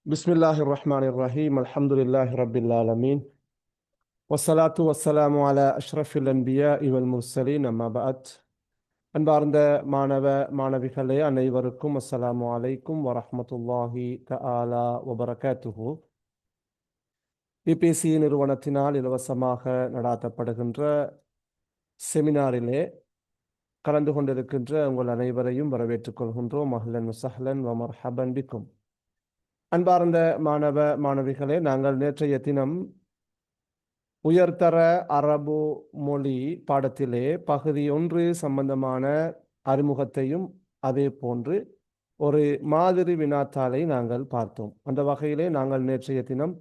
بسم الله الرحمن الرحيم الحمد لله رب العالمين والصلاة والسلام على أشرف الأنبياء والمرسلين أما بعد அன்பார்ந்த மாணவ மாணவிகளே அனைவருக்கும் அஸ்ஸலாமு அலைக்கும் வரஹ்மத்துல்லாஹி தஆலா வபரகாத்துஹு. பிபிசி நிறுவனத்தினால் இலவசமாக நடாத்தப்படுகின்ற செமினாரிலே கலந்து கொண்டிருக்கின்ற உங்கள் அனைவரையும் வரவேற்றுக் கொள்கின்றோம். அஹ்லன் வஸஹ்லன் வ மர்ஹபன் பிக்கும். அன்பார்ந்த மாணவ மாணவிகளே, நாங்கள் நேற்றைய தினம் உயர்தர அரபு மொழி பாடத்திலே பகுதி 1 சம்பந்தமான அறிமுகத்தையும் அதே போன்று ஒரு மாதிரி வினாத்தாளை நாங்கள் பார்த்தோம். அந்த வகையிலே நாங்கள் நேற்றைய தினம்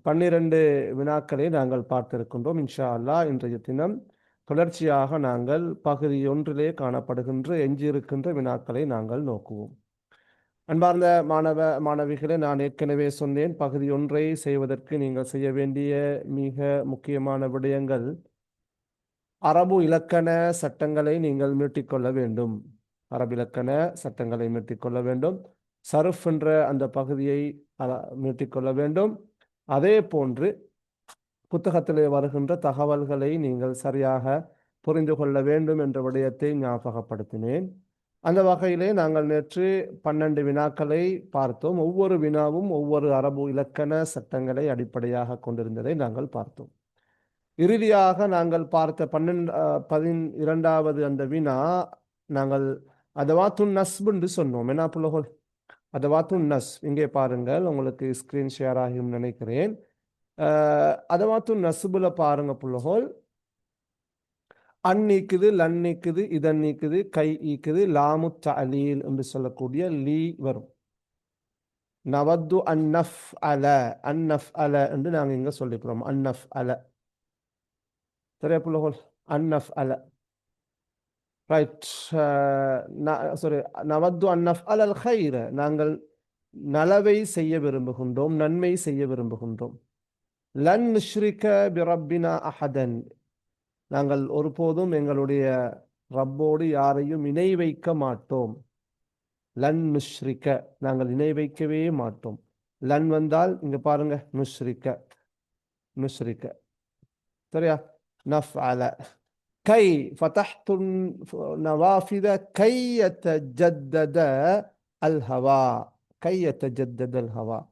12 வினாக்களை நாங்கள் பார்த்திருக்கின்றோம். இன்ஷா அல்லாஹ் இன்றைய தினம் தொடர்ச்சியாக நாங்கள் பகுதி 1 காணப்படுகின்ற எஞ்சியிருக்கின்ற வினாக்களை நாங்கள் நோக்குவோம். அன்பார்ந்த மாணவ மாணவிகளே, நான் ஏற்கனவே சொன்னேன், பகுதி 1 செய்வதற்கு நீங்கள் செய்ய வேண்டிய மிக முக்கியமான விடயங்கள் அரபு இலக்கண சட்டங்களை நீங்கள் மீட்டிக்கொள்ள வேண்டும். அரபு இலக்கண சட்டங்களை மீட்டிக்கொள்ள வேண்டும். சர்ஃப் என்ற அந்த பகுதியை மீட்டிக்கொள்ள வேண்டும். அதே போன்று புத்தகத்திலே வருகின்ற தகவல்களை நீங்கள் சரியாக புரிந்து கொள்ள வேண்டும் என்ற விடயத்தை ஞாபகப்படுத்தினேன். அந்த வகையிலே நாங்கள் நேற்று 12 வினாக்களை பார்த்தோம். ஒவ்வொரு வினாவும் ஒவ்வொரு அரபு இலக்கண சட்டங்களை அடிப்படையாக கொண்டிருந்ததை நாங்கள் பார்த்தோம். இறுதியாக நாங்கள் பார்த்த 12வது அந்த வினா நாங்கள் அதவாத்துன் நஸ்ப் என்று சொன்னோம். என்ன புலகோல்? அதவாத்துன் நஸ் இங்கே பாருங்கள், உங்களுக்கு ஸ்கிரீன் ஷேர் ஆகியும் நினைக்கிறேன். அதவாத்துன் நஸ்புல பாருங்க புலகோல். அன் நீக்குது, லன் நீக்குது, இதன் நீக்குது, கை ஈக்குது, லாமு தலீல் என்று சொல்லக்கூடிய லீ வரும். நவது அன்னஃப் அல, அன்னஃப் அல என்று நாங்கள் இங்கே சொல்லிக்கிறோம். அன்னஃப் அல, சரியா புள்ளகோல்? அன்னஃப் அல, ரைட். சாரி, நவது அன்னஃப் அல் ஹைர, நாங்கள் நலவை செய்ய விரும்புகின்றோம், நன்மை செய்ய விரும்புகின்றோம். லன் நுஷ்ரிக பிரப்பினா அஹதன், நாங்கள் ஒருபோதும் எங்களுடைய ரப்போடு யாரையும் இணை வைக்க மாட்டோம். லன் நுஷ்ரிக்க, நாங்கள் இணை வைக்கவே மாட்டோம். லன் வந்தால் இங்க பாருங்க, நுஷ்ரிக்க, நுஷ்ரிக்க, சரியா? நஃஅல. கை ஃபதஹ்து நவாஃபித கை யதஜத்தத அல் ஹவா, கை யதஜத்தத அல் ஹவா,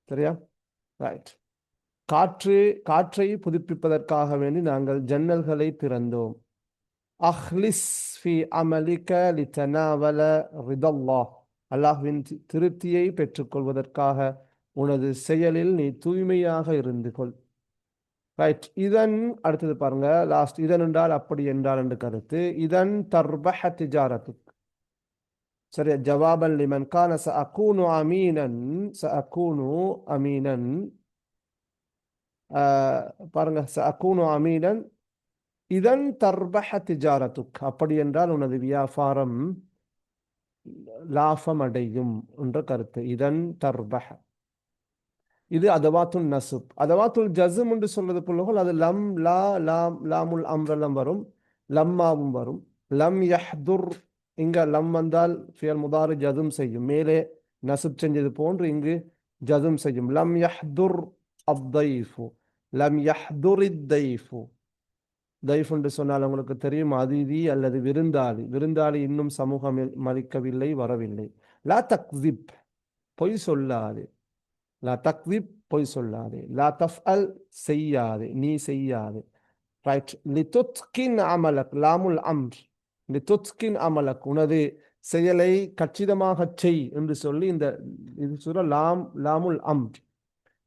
சரியா? ரைட். காற்றை புதுப்பிப்பதற்காக வேண்டி நாங்கள் ஜன்னல்களை திறந்தோம். அஹ்லிஸ் ஃபி அமலிக லிதனாவல ரிதல்லாஹ், அல்லாஹ்வின் திருப்தியை பெற்றுக்கொள்வதற்காக உனது செயலில் நீ தூய்மையாக இருந்து கொள். ரைட். இதன் அடுத்தது பாருங்க, லாஸ்ட். இதன் என்றால் அப்படி என்றால் என்று கருத்து. இதன் தர்பஹ திஜாரத்துக், சரி. ஜவாபன் லிமன் கான சஅகூனு அமீனன், சஅகூனு அமீனன், பாருங்க, சஅகூனு அமீனன் இதன் தர்பஹ திஜாரத்துக், அப்படி என்றால் உனது வியாபாரம் லாபம் அடையும் என்ற கருத்து. இதன் தர்பஹ, இது அதவாத்துல் நசுப். அதவாத்துல் ஜஸ்ம் என்று சொல்றது புள்ளகோல், அது லம், லா, லாம், லாமுல் அம்ரெல்லாம் வரும், லம்மாவும் வரும். லம் யஹ்துர், இங்க லம் வந்தால் ஃபியல் முதாரி ஜதும் செய்யும், மேலே நசுப் செஞ்சது போன்று இங்கு ஜதும் செய்யும். லம் யஹ்துர் அத்தைஃபு, லம் யஹ்துரித் தைஃபு. தைஃப் என்று சொன்னால் உங்களுக்கு தெரியும், அதிதி அல்லது விருந்தாளி. விருந்தாளி இன்னும் சமூகம் மதிக்கவில்லை, வரவில்லை. லா தக்ஸிப், பொய் சொல்லாதே. லா தக்ஸிப், பொய் சொல்லாதே. லா தஃஅல், செய்யாதே, நீ செய்யாதே. ரைட். லிதுத்கின் அமலக், லாமுல் அம்ர், லிதுத்கின் அமலக், உனது செயலை கச்சிதமாக செய் என்று சொல்லி இந்த இது சொல்ற லாம், லாமுல் அம்ர்.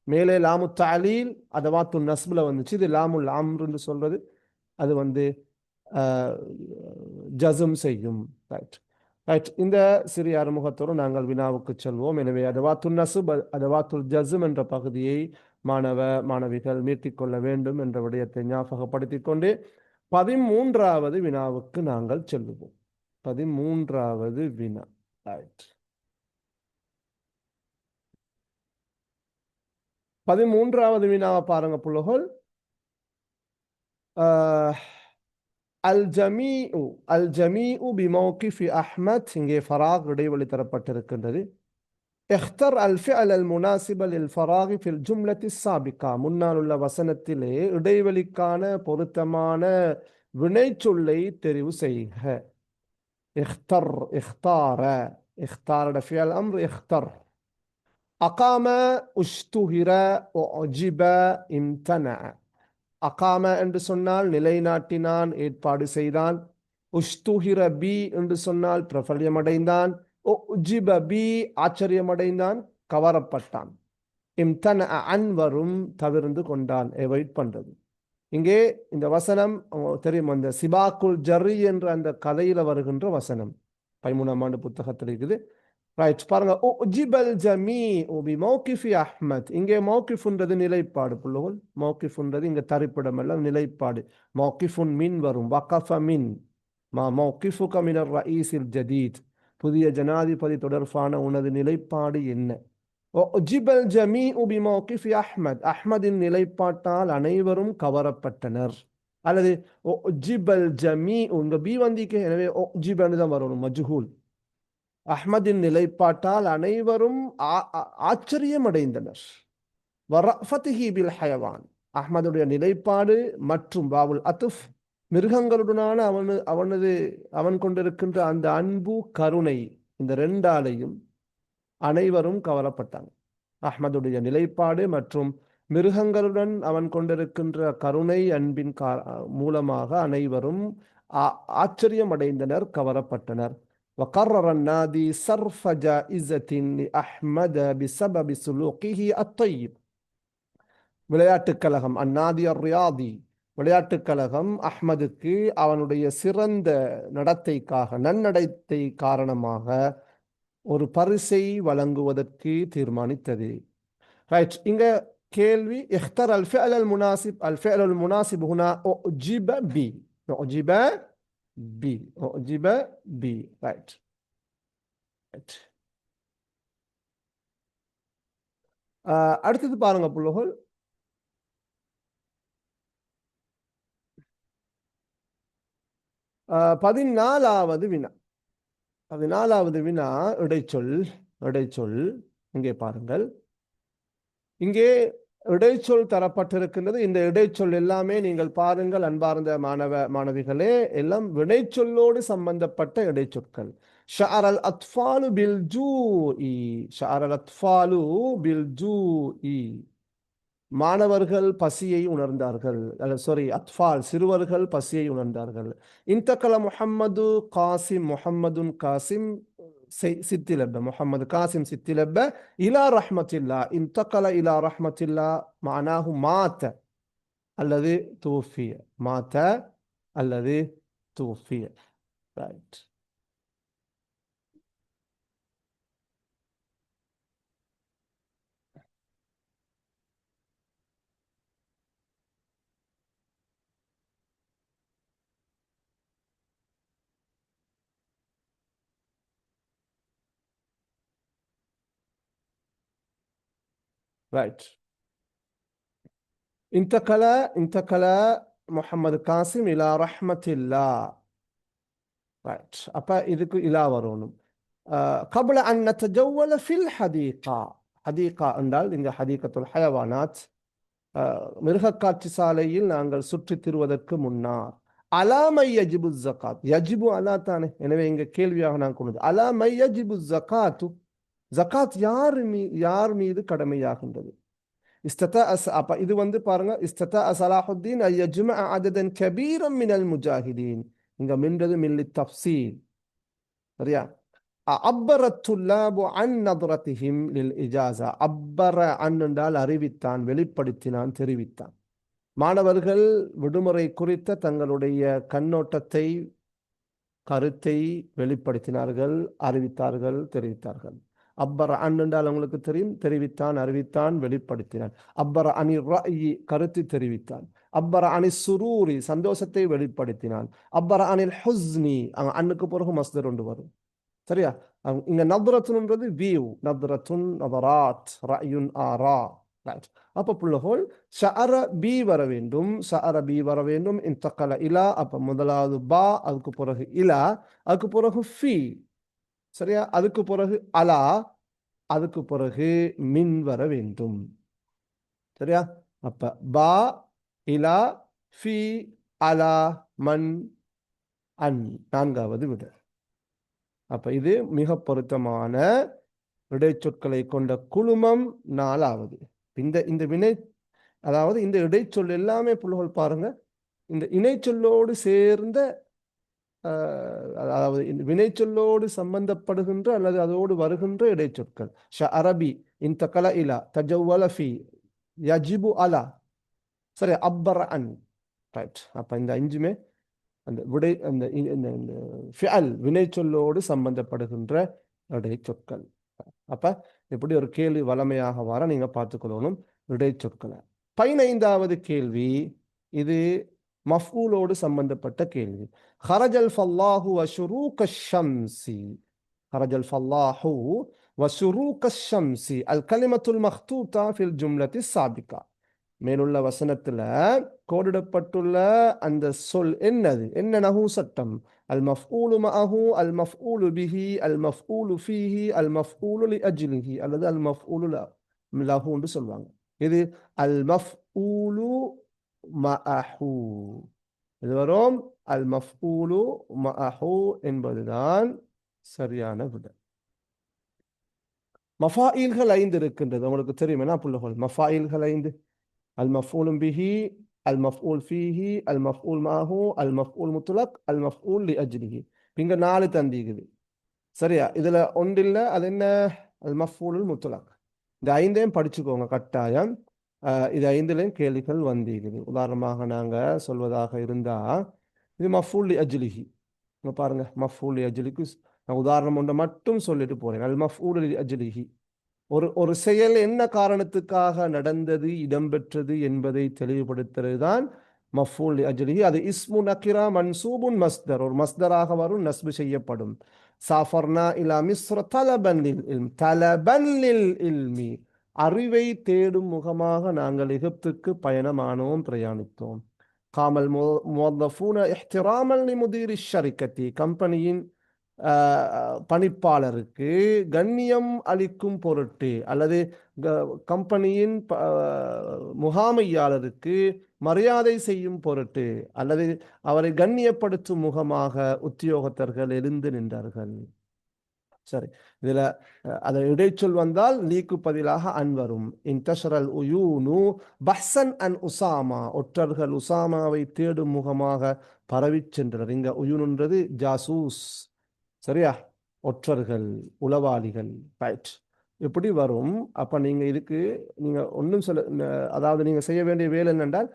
மேலே லாமு தலீல் அதவாத்து நஸ்புல வந்துச்சு. இது லாமுல் அம்ர் என்று சொல்றது, அது ஜசும் செய்யும். Right, right. இந்த சிறிய அறிமுகத்தோடு நாங்கள் வினாவுக்கு செல்வோம். எனவே அதவாத்துல் நசுப், அதவாத்துல் ஜசும் என்ற பகுதியை மாணவ மாணவிகள் மீட்டிக்கொள்ள வேண்டும் என்ற விடயத்தை ஞாபகப்படுத்திக் கொண்டு 13வது வினாவுக்கு நாங்கள் செல்லுவோம். 13வது வினா. ரைட். 13வது வினாவை பாருங்க புள்ளகோல். அல் ஜமீஉ, அல் ஜமீஉ பிமௌகிஃபி அஹ்மத், இங்கே ஃபராக் இடைவெளி தரப்பட்டிருக்கின்றது. اختر الفعل المناسب للفراغ في الجملة السابقة. முன்னால் உள்ள வசனத்திலே இடைவெளிக்கான பொருத்தமான வினைச்சொல்லை தெரிவு செய்க. اختر اختار اختار فعل الأمر اختر. أقام اشتهر أعجب امتنع. அகாம என்று சொன்னால் நிலைநாட்டினான், ஏற்பாடு செய்தான். உஷ்துஹிர பி என்று சொன்னால் பிரபல்யமடைந்தான். உஜிப பி ஆச்சரியமடைந்தான், கவரப்பட்டான். இம்தன அன் வரும் தவிர்ந்து கொண்டான், எவைட் பண்றது. இங்கே இந்த வசனம் தெரியும், அந்த சிபாக்குல் ஜர்ரி என்ற அந்த கதையில வருகின்ற வசனம் 13ஆம் ஆண்டு புத்தகத்தில் இருக்குது. ரைட், பாருங்க. உஜிபல் ஜமீஉ பிமௌகிஃபி அஹ்மத். இங்கே மௌகிஃப்ன்றது நிலைப்பாடு புள்ளுகள். மௌகிஃப்ன்றது இங்க தரிப்பிடம் அல்ல, நிலைப்பாடு. மௌகிஃபுன் மின் வரும், வகஃப மின். மா மௌகிஃபுக மினர் ரஈஸில் ஜதீத். புதிய ஜனாதிபதி தொடர்பான உனது நிலைப்பாடு என்ன? உஜிபல் ஜமீஉ பிமௌகிஃபி அஹ்மத். அஹ்மதின் நிலைப்பாட்டால் அனைவரும் கவரப்பட்டனர். அல்லது உஜிபல் ஜமீஉ, இங்க பி வந்திக்கு, எனவே உஜிபன்னு தான் வரணும், மஜ்ஹூல். அஹ்மதின் நிலைப்பாட்டால் அனைவரும் ஆச்சரியம் அடைந்தனர். வரஃபதிஹி பில் ஹயவான். அஹ்மதுடைய நிலைப்பாடு மற்றும் வாவுல் அத்துஃப், மிருகங்களுடனான அவன் கொண்டிருக்கின்ற அந்த அன்பு கருணை, இந்த ரெண்டாலையும் அனைவரும் கவரப்பட்டாங்க. அஹ்மதுடைய நிலைப்பாடு மற்றும் மிருகங்களுடன் அவன் கொண்டிருக்கின்ற கருணை அன்பின் மூலமாக அனைவரும் ஆச்சரியம் அடைந்தனர், கவரப்பட்டனர். وقرر النادي صرف جائزة لأحمد بسبب سلوكه الطيب. விளையாட்டுக் கழகம் அந்நாதி ரியாதி, விளையாட்டுக் கழகம் அஹ்மதுக்கு அவனுடைய சிறந்த நடத்தைக்காக, நன்னடத்தை காரணமாக ஒரு பரிசை வழங்குவதற்கு தீர்மானித்தது. ரைட், இங்க கேள்வி இஹ்தர் அல் ஃபிஅல் அல் முனாசிப். அல் ஃபிஅல் அல் முனாசிப் ஹுனா உஜிப பி. உஜிப பி, உஜிப பி. ரைட். அடுத்தது பாருங்க புள்ளுகள். பதினாலாவது வினா. 14வது வினா இடைச்சொல். இடைச்சொல் இங்கே பாருங்கள். இங்கே இடைச்சொல் தரப்பட்டிருக்கின்றது. இந்த இடைச்சொல் எல்லாமே நீங்கள் பாருங்கள் அன்பார்ந்த மாணவிகளே, எல்லாம் வினைச்சொல்லோடு சம்பந்தப்பட்ட இடைச்சொற்கள். ஷஅரல் அத்ஃபாலு பில் ஜூஇ. ஷஅரல் அத்ஃபாலு பில் ஜூஇ. மாணவர்கள் பசியை உணர்ந்தார்கள். சாரி, அத்ஃபால் சிறுவர்கள் பசியை உணர்ந்தார்கள். இன்தகல முஹம்மது காசிம். முஹம்மதுன் காசிம் சித்திலப்ப. முஹம்மது காசிம் சித்திலப்ப இலா ரஹ்மத்தில்லா. இன்தகல இலா ரஹ்மத்தில்லா மஅனாஹு மாத அல்லது தூஃபிய. மாத அல்லது தூஃபிய. ரைட். ரைட். இன்தகல முஹம்மது காசிம் இலா ரஹ்மத்தில்லா. ரைட். அப்ப இதுக்கு இலா வரணும். قبل أن نتجول في الحديقة. ஹதீகா என்றால் இங்க ஹதீகத்துல் ஹயவானாத், மிருகக்காட்சி சாலையில் நாங்கள் சுற்றி திருவதற்கு முன்னால். அலாமை யஜிபு ஜகாத். யஜிபு அலா தானே, எனவே இங்க கேள்வியாக நான் கொண்டது அலாமை யஜிபு ஜகாத்து. ஜகாத் யார் மீது கடமையாகின்றது? அப்ப இது பாருங்க, இஸ்ததா சலாஹுத்தீன் ஐயஜ்மஅ அததன் கபீரம் மினல் முஜாஹிதீன். இங்க மின்றது மில்லி தஃப்சீல். சரியா? அப்பர துல்லாபு அன் நதுரத்திஹிம் லில் இஜாஸா. அப்பர அன் என்றால் அறிவித்தான், வெளிப்படுத்தினான், தெரிவித்தான். மாணவர்கள் விடுமுறை குறித்த தங்களுடைய கண்ணோட்டத்தை, கருத்தை வெளிப்படுத்தினார்கள், அறிவித்தார்கள், தெரிவித்தார்கள். அப்பர அன் என்றால் உங்களுக்கு தெரியும், தெரிவித்தான், அறிவித்தான், வெளிப்படுத்தினான். அப்பர அனி ரஅயி, கருத்து தெரிவித்தான். அப்பர அனி சுரூரி, சந்தோஷத்தை வெளிப்படுத்தினான். அப்பர அனில் ஹுஸ்னி, அன்னுக்கு பிறகு மஸ்தர் ஒன்று வரும். சரியா? இங்க நத்ரத்துன்றது வியூ. நத்ரத்துன், நதராத், ரஅயுன், ஆரா. அப்ப புள்ளஹோல் ஷஅர பி வர வேண்டும். ஷஅர பி வர வேண்டும். இன்தகல இலா. அப்ப முதலாவது பா, அதுக்கு பிறகு இலா, அதுக்கு பிறகு ஃபி. சரியா? அதுக்கு பிறகு அலா, அதுக்கு பிறகு மின் வர வேண்டும். சரியா? அப்ப பா, இலா, ஃபி, அலா, மன், அன் நான்காவது விட. அப்ப இது மிக பொருத்தமான இடைச்சொற்களை கொண்ட குழுமம் நாலாவது. இந்த இந்த வினை, அதாவது இந்த இடைச்சொல் எல்லாமே புள்ளுகள் பாருங்க, இந்த இணைச்சொல்லோடு சேர்ந்த அதாவது இந்த வினைச்சொல்லோடு சம்பந்தப்படுகின்ற அல்லது அதோடு வருகின்ற இடைச்சொற்கள். அரபி இந்த கல இலா தஜவ்வல ஃபி யஜிபு அலா, சரி, அப்பர அன். ரைட். அப்ப இந்த அஞ்சுமே அந்த விடை அந்த இந்த ஃபிஅல் வினைச்சொல்லோடு சம்பந்தப்படுகின்ற இடைச்சொற்கள். அப்ப இப்படி ஒரு கேள்வி வளமையாக வர நீங்க பார்த்துக்கொள்ளணும் இடைச்சொற்களை. 15வது கேள்வி, இது மஃஊலோடு சம்பந்தப்பட்ட கேள்வி. ஹரஜல் ஃபல்லாஹு வஷுரூக ஷம்சி. ஹரஜல் ஃபல்லாஹு வஷுரூக ஷம்சி அல் கலிமத்துல் மக்தூதா ஃபில் ஜும்லத்தி சாபிகா. மேலுள்ள வசனத்துல கோடிடப்பட்டுள்ள அந்த சொல் என்னது? என்ன நஹு சட்டம்? அல் மஃஊலு மஅஹு, அல் மஃஊலு பிஹி, அல் மஃஊலு ஃபீஹி, அல் மஃஊலு லி அஜ்லிஹி, அல்லது அல் மஃஊலு லஹுன்னு சொல்லுவாங்க. இது அல் மஃஊலு மஅஹு. இது வரும் அல் மஃஊலு மஅஹு என்பதுதான் சரியான விட. மஃபாயில்கள் 5 இருக்கின்றது, உங்களுக்கு தெரியும் என்ன புள்ளுகள்? மஃபாயில்கள் 5: அல் மஃஊல் பிஹி, அல் மஃஊல் ஃபீஹி, அல் மஃஊல் மாஹு, அல் மஃஊல் முத்லக், அல் மஃஊல் லி அஜ்லிஹி. இங்க 4 தந்திக்குது. சரியா? இதுல ஒன்றில்ல, அது என்ன? அல் மஃஊலுல் முத்லக். இந்த 5ஐயும் படிச்சுக்கோங்க கட்டாயம். இது 5லையும் கேள்விகள் வந்திருக்குது. உதாரணமாக நாங்க சொல்வதாக இருந்தா, இது மஃஊல் லி அஜ்லிஹி. பாருங்க, மஃஊல் லி அஜ்லிக்கு நான் உதாரணம் ஒன்றை மட்டும் சொல்லிட்டு போறேன். அல் மஃஊல் லி அஜ்லிஹி, ஒரு ஒரு செயல் என்ன காரணத்துக்காக நடந்தது, இடம்பெற்றது என்பதை தெளிவுபடுத்துறது தான் மஃஊல் லி அஜ்லிஹி. அது இஸ்மு நக்கிரா மன்சூபுன் மஸ்தர், ஒரு மஸ்தராக வரும், நஸ்பு செய்யப்படும். சாஃபர்னா இலா மிஸ்ர தலபன் லில் இல்ம், தலபன் லில் இல்மி, அறிவை தேடும் முகமாக நாங்கள் எகிப்துக்கு பயணமானோம், பிரயாணித்தோம். காமல் முவல்லஃபூன இஹ்திராமன் லிமுதீரி ஷரிக்கத்தி, கம்பெனியின் பணிப்பாளருக்கு கண்ணியம் அளிக்கும் பொருட்டு, அல்லது கம்பெனியின் முகாமையாளருக்கு மரியாதை செய்யும் பொருட்டு, அல்லது அவரை கண்ணியப்படுத்தும் முகமாக உத்தியோகத்தர்கள் எழுந்து நின்றார்கள். சரி, இதுல அதை இடைச்சொல் வந்தால் லீக்கு பதிலாக அன் வரும். இன்தஷரல் உயூனு பஹ்சன் அன் உசாமா, ஒற்றர்கள் உசாமாவை தேடும் முகமாக பரவி சென்றனர். இங்க உயூன்ன்றது ஜாசூஸ். சரியா? ஒற்றர்கள், உளவாளிகள். ரைட். இப்படி வரும். அப்ப நீங்க இதுக்கு நீங்க ஒன்றும் சொல்ல, அதாவது நீங்க செய்ய வேண்டிய வேலை என்னென்றால்,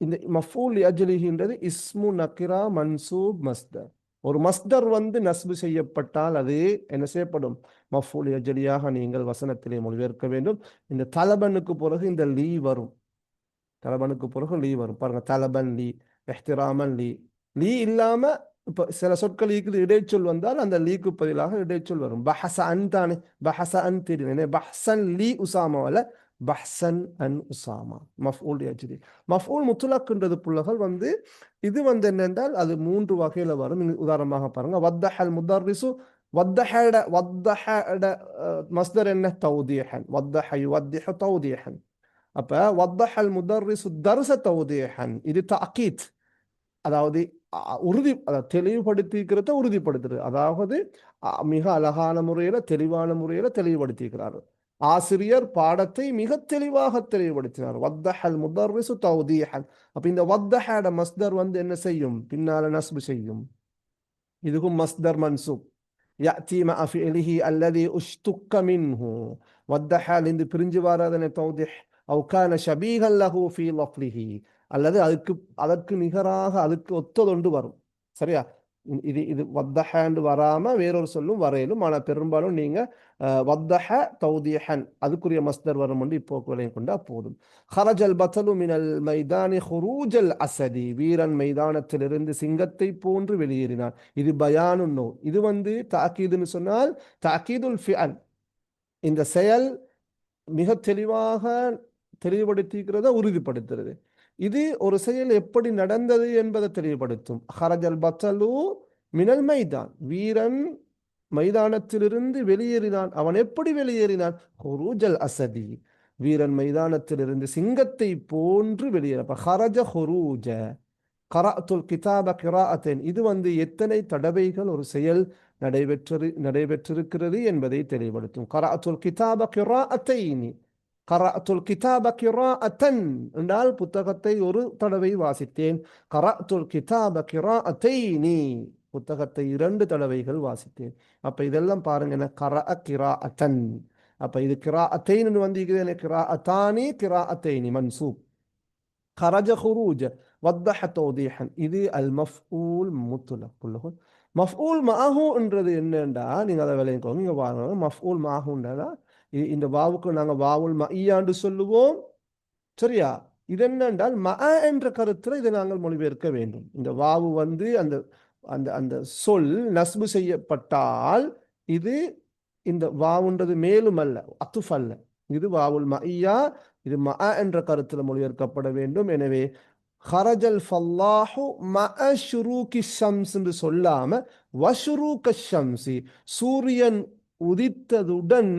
இந்த மஃஊல் லி அஜ்லிஹின்றது இஸ்மு நக்கிரா மன்சூப் மஸ்தர். ஒரு மஸ்தர் வந்து நஸ்பு செய்யப்பட்டால் அது என்ன செய்யப்படும்? மஃஊல் லி அஜ்லியாக நீங்கள் வசனத்திலே மொழிபெயர்க்க வேண்டும். இந்த தலபனுக்கு பிறகு இந்த லீ வரும். தலபனுக்கு பிறகு லீ வரும். பாருங்க, தலபன் லீ, எஹ்திராமன் லீ. லீ இல்லாம இப்போ சில சொற்கள் இருக்குது, இடைச்சொல் வந்தால் அந்த லீக்கு பதிலாக இடைச்சொல் வரும். பஹச அன் தானே, பஹச அன் தெரியும், பஹ்சன் லீ உசாமாவில் பஹ்சன் அன் உசாமா. மஃஊல் லி அஜ்லி. மஃஊல் முத்லக்ன்றது புள்ளகள் வந்து இது வந்து என்னென்றால் அது 3 வகையில வரும். உதாரணமாக பாருங்க, வத்தஹல் முதர்ரிசு, வத்தஹட வத்தஹட மஸ்தர் என்ன? தௌதீஹன். வத்தஹ யுவத்திஹு தௌதீஹன். அப்ப வத்தஹல் முதர்ரிசு தர்ஸ தௌதீஹன், இது தஅகீத், அதாவது உறுதி, தெளிவுபடுத்திக்கிறத உறுதிப்படுத்துறது. அதாவது மிக அழகான முறையில, தெளிவான முறையில தெளிவுபடுத்திக்கிறார். ஆசிரியர் பாடத்தை மிக தெளிவாக தெளிவுபடுத்தினார். வத்தஹல் முதர்ரிசு தௌதீஹன். அப்ப இந்த வத்தஹட மஸ்தர் வந்து என்ன செய்யும்? பின்னால நஸ்பு செய்யும். இதுவும் மஸ்தர் மன்சூப். يأتي مع فعله الذي اشتق منه. وضح لند பிரிஞ்சு வராதனை தௌதிஹ். أو كان شبيها له في لفظه, அல்லது அதற்கு நிகராக அதுக்கு ஒத்ததொண்டு வரும். சரியா? இது இது வத்தஹாண்டு வராம வேறொரு சொல்லும் வரையிலும். ஆனால் பெரும்பாலும் நீங்க வத்தஹ தௌதீஹன் அதுக்குரிய மஸ்தர் வரும் என்று இப்போ விலையும் கொண்டா போதும். ஹரஜல் பத்தலு மினல் மைதானி ஹுரூஜல் அசதி, வீரன் மைதானத்திலிருந்து சிங்கத்தை போன்று வெளியேறினான். இது பயானு நோ, இது வந்து தாக்கீதுன்னு சொன்னால் தாக்கீதுல் ஃபிஅல், இந்த செயல் மிக தெளிவாக தெளிவுபடுத்திக்கிறத உறுதிப்படுத்துறது. இது ஒரு செயல் எப்படி நடந்தது என்பதை தெளிவுபடுத்தும். ஹரஜல் பத்தலு மினல் மைதான், வீரன் மைதானத்திலிருந்து வெளியேறினான். அவன் எப்படி வெளியேறினான்? ஹுரூஜல் அசதி, வீரன் மைதானத்திலிருந்து சிங்கத்தை போன்று வெளியேற. ஹரஜ ஹுரூஜ கராத்துல் கிதாப கிராஅத்தன். இது எத்தனை தடவைகள் ஒரு செயல் நடைபெற்றிருக்கிறது என்பதை தெளிவுபடுத்தும். கராத்துல் கிதாப கிராஅத்தைனி, கராத்துல் கிதாப கிராஅத்தன் என்றால் புத்தகத்தை ஒரு தடவை வாசித்தேன். கராத்துல் கிதாப கிராஅத்தைனி, புத்தகத்தை 2 தடவைகள் வாசித்தேன். அப்ப இதெல்லாம் பாருங்க, என்ன கரஅ கிராஅத்தன். அப்ப இது கிராஅத்தைன் வந்திருக்குது, கிராஅத்தானி கிராஅத்தைனி மன்சூப். خرج خروج وضح توضيحا. இது அல் மஃஊல் முத்லக் புல்லஹுல். மஃஊல் மஅஹு என்றது என்னண்டா, நீங்க அதை விளையக்கோங்க. இங்க பாருங்க, மஃஊல் மஅஹுண்டா இந்த வாவுக்கு நாங்க வாவுல் மஇயாண்டு சொல்லுவோம். சரியா? இது என்னென்றால் மஅ என்ற கருத்துல இதை நாங்கள் மொழிபெயர்க்க வேண்டும். இந்த வாவு அந்த அந்த அந்த சொல் நஸ்பு செய்யப்பட்டால் இது இந்த வாவுன்றது மேலும் அல்ல, அத்துஃப் அல்ல. இது வாவுல் மஇயா, இது மஅ என்ற கருத்தில் மொழிபெயர்க்கப்பட வேண்டும். எனவே ஹரஜல் ஃபல்லாஹு மஅ ஷுரூகி ஷம்ஸ் என்று சொல்லாம வஷுரூக ஷம்சி, சூரியன் உதித்ததுடன்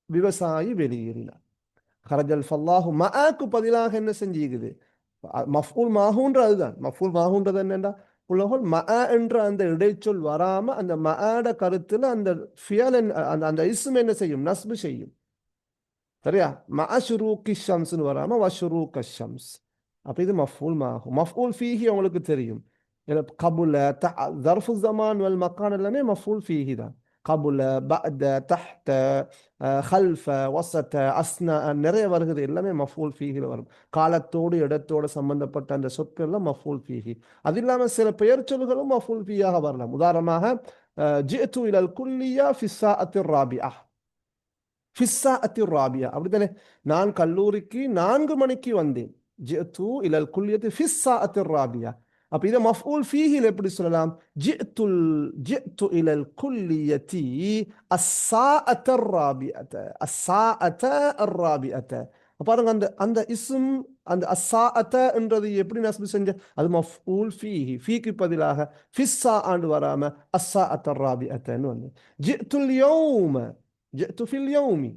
விவசாயி வெளியேறினார். ஹரஜல் ஃபல்லாஹு மஅக்கு பதிலாக என்ன செஞ்சுக்குது? மஃஊல் மாஹூன்ற அதுதான். மஃஊல் மாஹூன்றது என்னண்டா உலகோல் மஅ என்ற அந்த இடைச்சொல் வராம அந்த மஅட கருத்துல அந்த ஃபியல் அந்த அந்த இஸ்ம் என்ன செய்யும்? நஸ்பு செய்யும். சரியா? மஅஷுரூகி ஷம்ஸ்னு வராம வஷுரூக ஷம்ஸ். அப்ப இது மஃஊல் மாஹூ. மஃஊல் ஃபீஹி உங்களுக்கு தெரியும். கபுல ظرف الزمان والمكان எல்லாமே மஃஊல் ஃபீஹி தான். கபுல, பஅத, தஹ்த, ஹல்ஃப, வஸத, அஸ்னா நிறைய வருகிறது. எல்லாமே மஃஊல் ஃபீஹில வரும். காலத்தோடு இடத்தோடு சம்பந்தப்பட்ட அந்த சொற்கள் எல்லாம் மஃஊல் ஃபீஹி. அது இல்லாம சில பெயர் சொல்களும் மஃஊல் ஃபீயாக வரலாம். உதாரணமாக ஜிஅது இலல் குல்லியா ஃபி ஸாஅத்தி ராபிஆ, ஃபிஸ்ஸா அத்தி ராபியா, அப்படித்தானே? நான் கல்லூரிக்கு 4 மணிக்கு வந்தேன். ஜிஅது இலல் குல்லியத்தி ஃபிஸ்ஸா அத்தி ராபியா. அப்ப இதை மஃஊல் ஃபீஹில் எப்படி சொல்லலாம்? ஜிஅது இலல் குல்லியத்தி அஸ்ஸாஅத்த ராபிஅத, அஸ்ஸாஅத அர்ராபிஅத. பாருங்க, அந்த அந்த இஸ்ம் அந்த அஸ்ஸாஅத என்றது எப்படி நஸ்பு செஞ்ச? அது மஃஊல் ஃபீஹி. ஃபீக்கு பதிலாக ஃபிஸ்ஸா ஆண்டு வராம அஸ்ஸாஅத்த ராபிஅத்தன்னு வந்து. ஜிஅத்துல் யௌம, ஜிஅது ஃபில் யௌமி.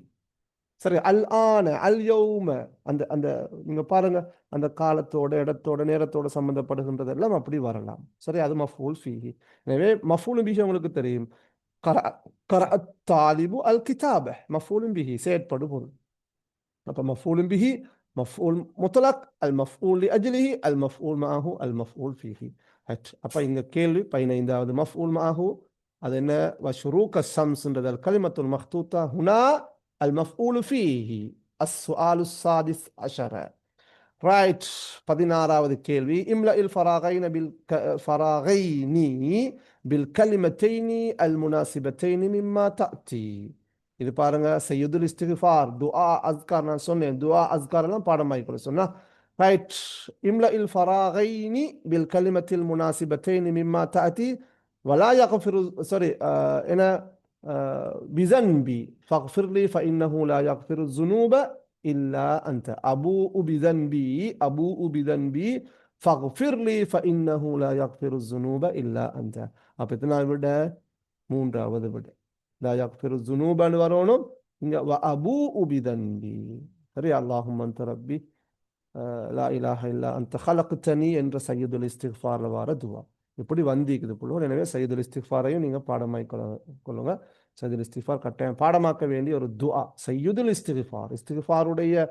சரி, அல் ஆன அல் யௌம, அந்த அந்த நீங்க பாருங்க, அந்த காலத்தோட இடத்தோட நேரத்தோட சம்பந்தப்படுகின்றது எல்லாம் அப்படி வரலாம். சரி, அது மஃஊல் ஃபீஹி. எனவே மஃஊல் பிஹி உங்களுக்கு தெரியும். கரஅத் தாலிபு அல் கிதாப, மஃஊல் பிஹி செயற்படு பொருள். அப்ப மஃஊல் பிஹி, மஃஊல் முத்லக், அல் மஃஊல் லிஅஜ்லிஹி, அல் மஃஊல் மஅஹு, அல் மஃஊல் ஃபீஹி. அப்ப இங்க கேள்வி 15வது மஃஊல் மஅஹு அது என்ன? வஷுரூக ஷம்ஸ்ன்றது அல் கலிமத்துல் மக்தூத்தா ஹுனா அல் மஃஊல் ஃபீஹி. அஸ்ஸுஆலு ஸாதிஸ் அஷர. ரைட், 16வது கேள்வி. இம்ல இல் ஃபராகைன பில் ஃபராகைனி பில் கலிமத்தைனி அல் முனாசிபத்தைனி மிம்மா தஅதி. இது பாருங்க, சையுதுல் இஸ்திக்ஃபார், துஆ அஸ்கார். நான் சொன்னேன் துஆ அஸ்கார் எல்லாம் பாடமாயிக்கொள்ள சொன்னா. ரைட், இம்ல இல் ஃபராகைனி பில் கலிமத்தில் முனாசிபத்தைனி மிம்மா தஅதி வலா யக்ஃபிரு, சாரி என்ன, பிஸன்பி ஃபக்ஃபிர்லி ஃபஇன்னஹு லா யக்ஃபிரு ஸுனூப இல்லா அன்த. அபூஉ பிஸன்பி, அபூஉ பிஸன்பி ஃபக்ஃபிர்லி ஃபஇன்னஹு லா யக்ஃபிரு ஸுனூப இல்லா அன்த. அப்ப எத்தனாவது விட? 3வது விட. லா யக்ஃபிரு ஸுனூபன்னு வரணும். இங்க வ அபூஉ பிஸன்பி. சரி, அல்லாஹும்ம அன்த ரப்பி லா இலாஹ இல்லா அன்த ஹலக்தனி என்ற சையதுல் இஸ்திக்ஃபார்ல வர துவா இப்படி வந்திக்குது புள்ளோ. எனவே சையதுல் இஸ்திக்ஃபாரையும் நீங்க பாடமாய் கொள்ளுங்க. சையதுல் இஸ்திக்ஃபார் கட்டாயம் பாடமாக்க வேண்டிய ஒரு துஆ சையதுல் இஸ்திக்ஃபார். இஸ்திக்ஃபாருடைய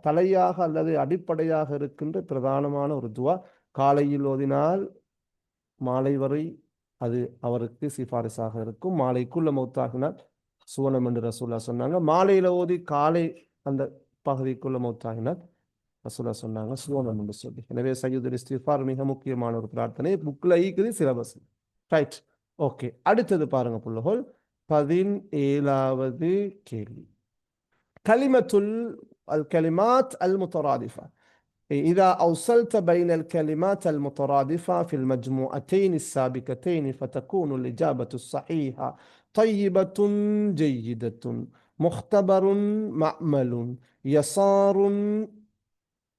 தலையாக அல்லது அடிப்படையாக இருக்கின்ற பிரதானமான ஒரு துஆ. காலையில் ஓதினால் மாலை வரை அது அவருக்கு சிபாரிசாக இருக்கும். மாலைக்குள்ள மௌத்தாகினால் சுவனம் என்று ரசூலுல்லாஹ் சொன்னாங்க. மாலையில ஓதி காலை அந்த பகுதிக்குள்ள மௌத்தாகினால் ரசூலுல்லாஹ் சொன்னாங்க சுவனம் என்று சொல்லி. எனவே சையதுல் இஸ்திக்ஃபார் மிக முக்கியமான ஒரு பிரார்த்தனை. புக்ல ஈக்குது, சிலபஸ். Right, okay. அடுத்தது பாருங்க புள்ளஹோல், 17வது கேள்வி. கலிமத்துல் அல் கலிமாத் அல் முத்தராதிஃபா. إذا أوصلت بين الكلمات المترادفة في المجموعتين السابقتين فتكون الإجابة الصحيحة طيبة جيدة، مختبر معمل، يسار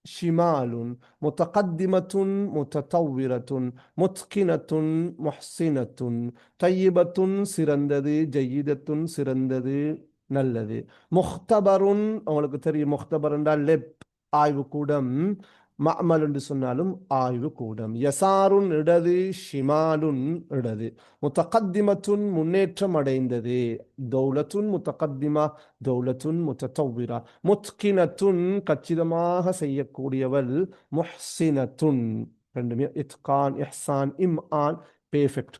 ஷிமாலுன் முத்தகத்திமத்துன் முத்தத்தவ்விரத்துன் முத்கினத்துன் முஹ்சினத்துன் தையிபத்துன் சிறந்தது ஜய்யிதத்துன் சிறந்தது நல்லது முஹ்தபருன் உங்களுக்கு தெரியும் முஹ்தபர் என்றால் லெப் ஆய்வுக்கூடம் மஅமல் என்று சொன்னாலும் ஆய்வுக்கூடம் யசாருன் இடது ஷிமாலுன் இடது முத்தகத்திமத்துன் முன்னேற்றம் அடைந்தது தௌலத்துன் முத்தகத்திமா தௌலத்துன் முத்தத்தவ்விரா முத்கினத்துன் கச்சிதமாக செய்யக்கூடியவள் முஹ்சினத்துன் ரெண்டுமே இத்கான் இஹ்சான் இம்ஆன் பெர்ஃபெக்ட்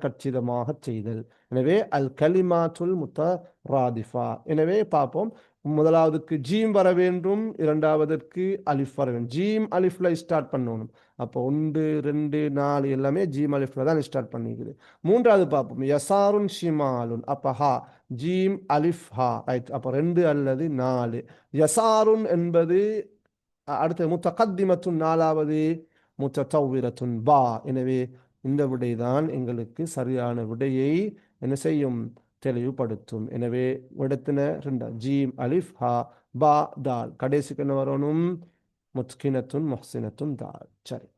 கச்சிதமாக செய்தல் எனவே அல் கலிமாத்துல் முத்தராதிஃபா எனவே பார்ப்போம் முதலாவதுக்கு ஜீம் வர வேண்டும் இரண்டாவதற்கு அலிஃப் வர வேண்டும் ஜீம் அலிஃப்ல ஸ்டார்ட் பண்ணணும் அப்போ 1 2 4 எல்லாமே ஜீம் அலிஃப்ல தான் ஸ்டார்ட் பண்ணிக்குது மூன்றாவது பார்ப்போம் யசாருன் ஷிமாலுன் அப்ப ஹா ஜீம் அலிஃப் ஹா ரைட் அப்போ 2 அல்லது 4 யசாருன் என்பது அடுத்த முத்தகத்திமத்துன் நாலாவது முத்தத்தவ்விரத்துன் பா எனவே இந்த விடைதான் எங்களுக்கு சரியான விடையை என்ன செய்யும் தெளிவுபடுத்தும் எனவே இடத்தின ரெண்டா ஜீம் அலிஃப் ஹா பா தால் கடைசிக்கு என்ன வரணும் முத்கினத்துன் முஹ்சினத்துன் தால் சரி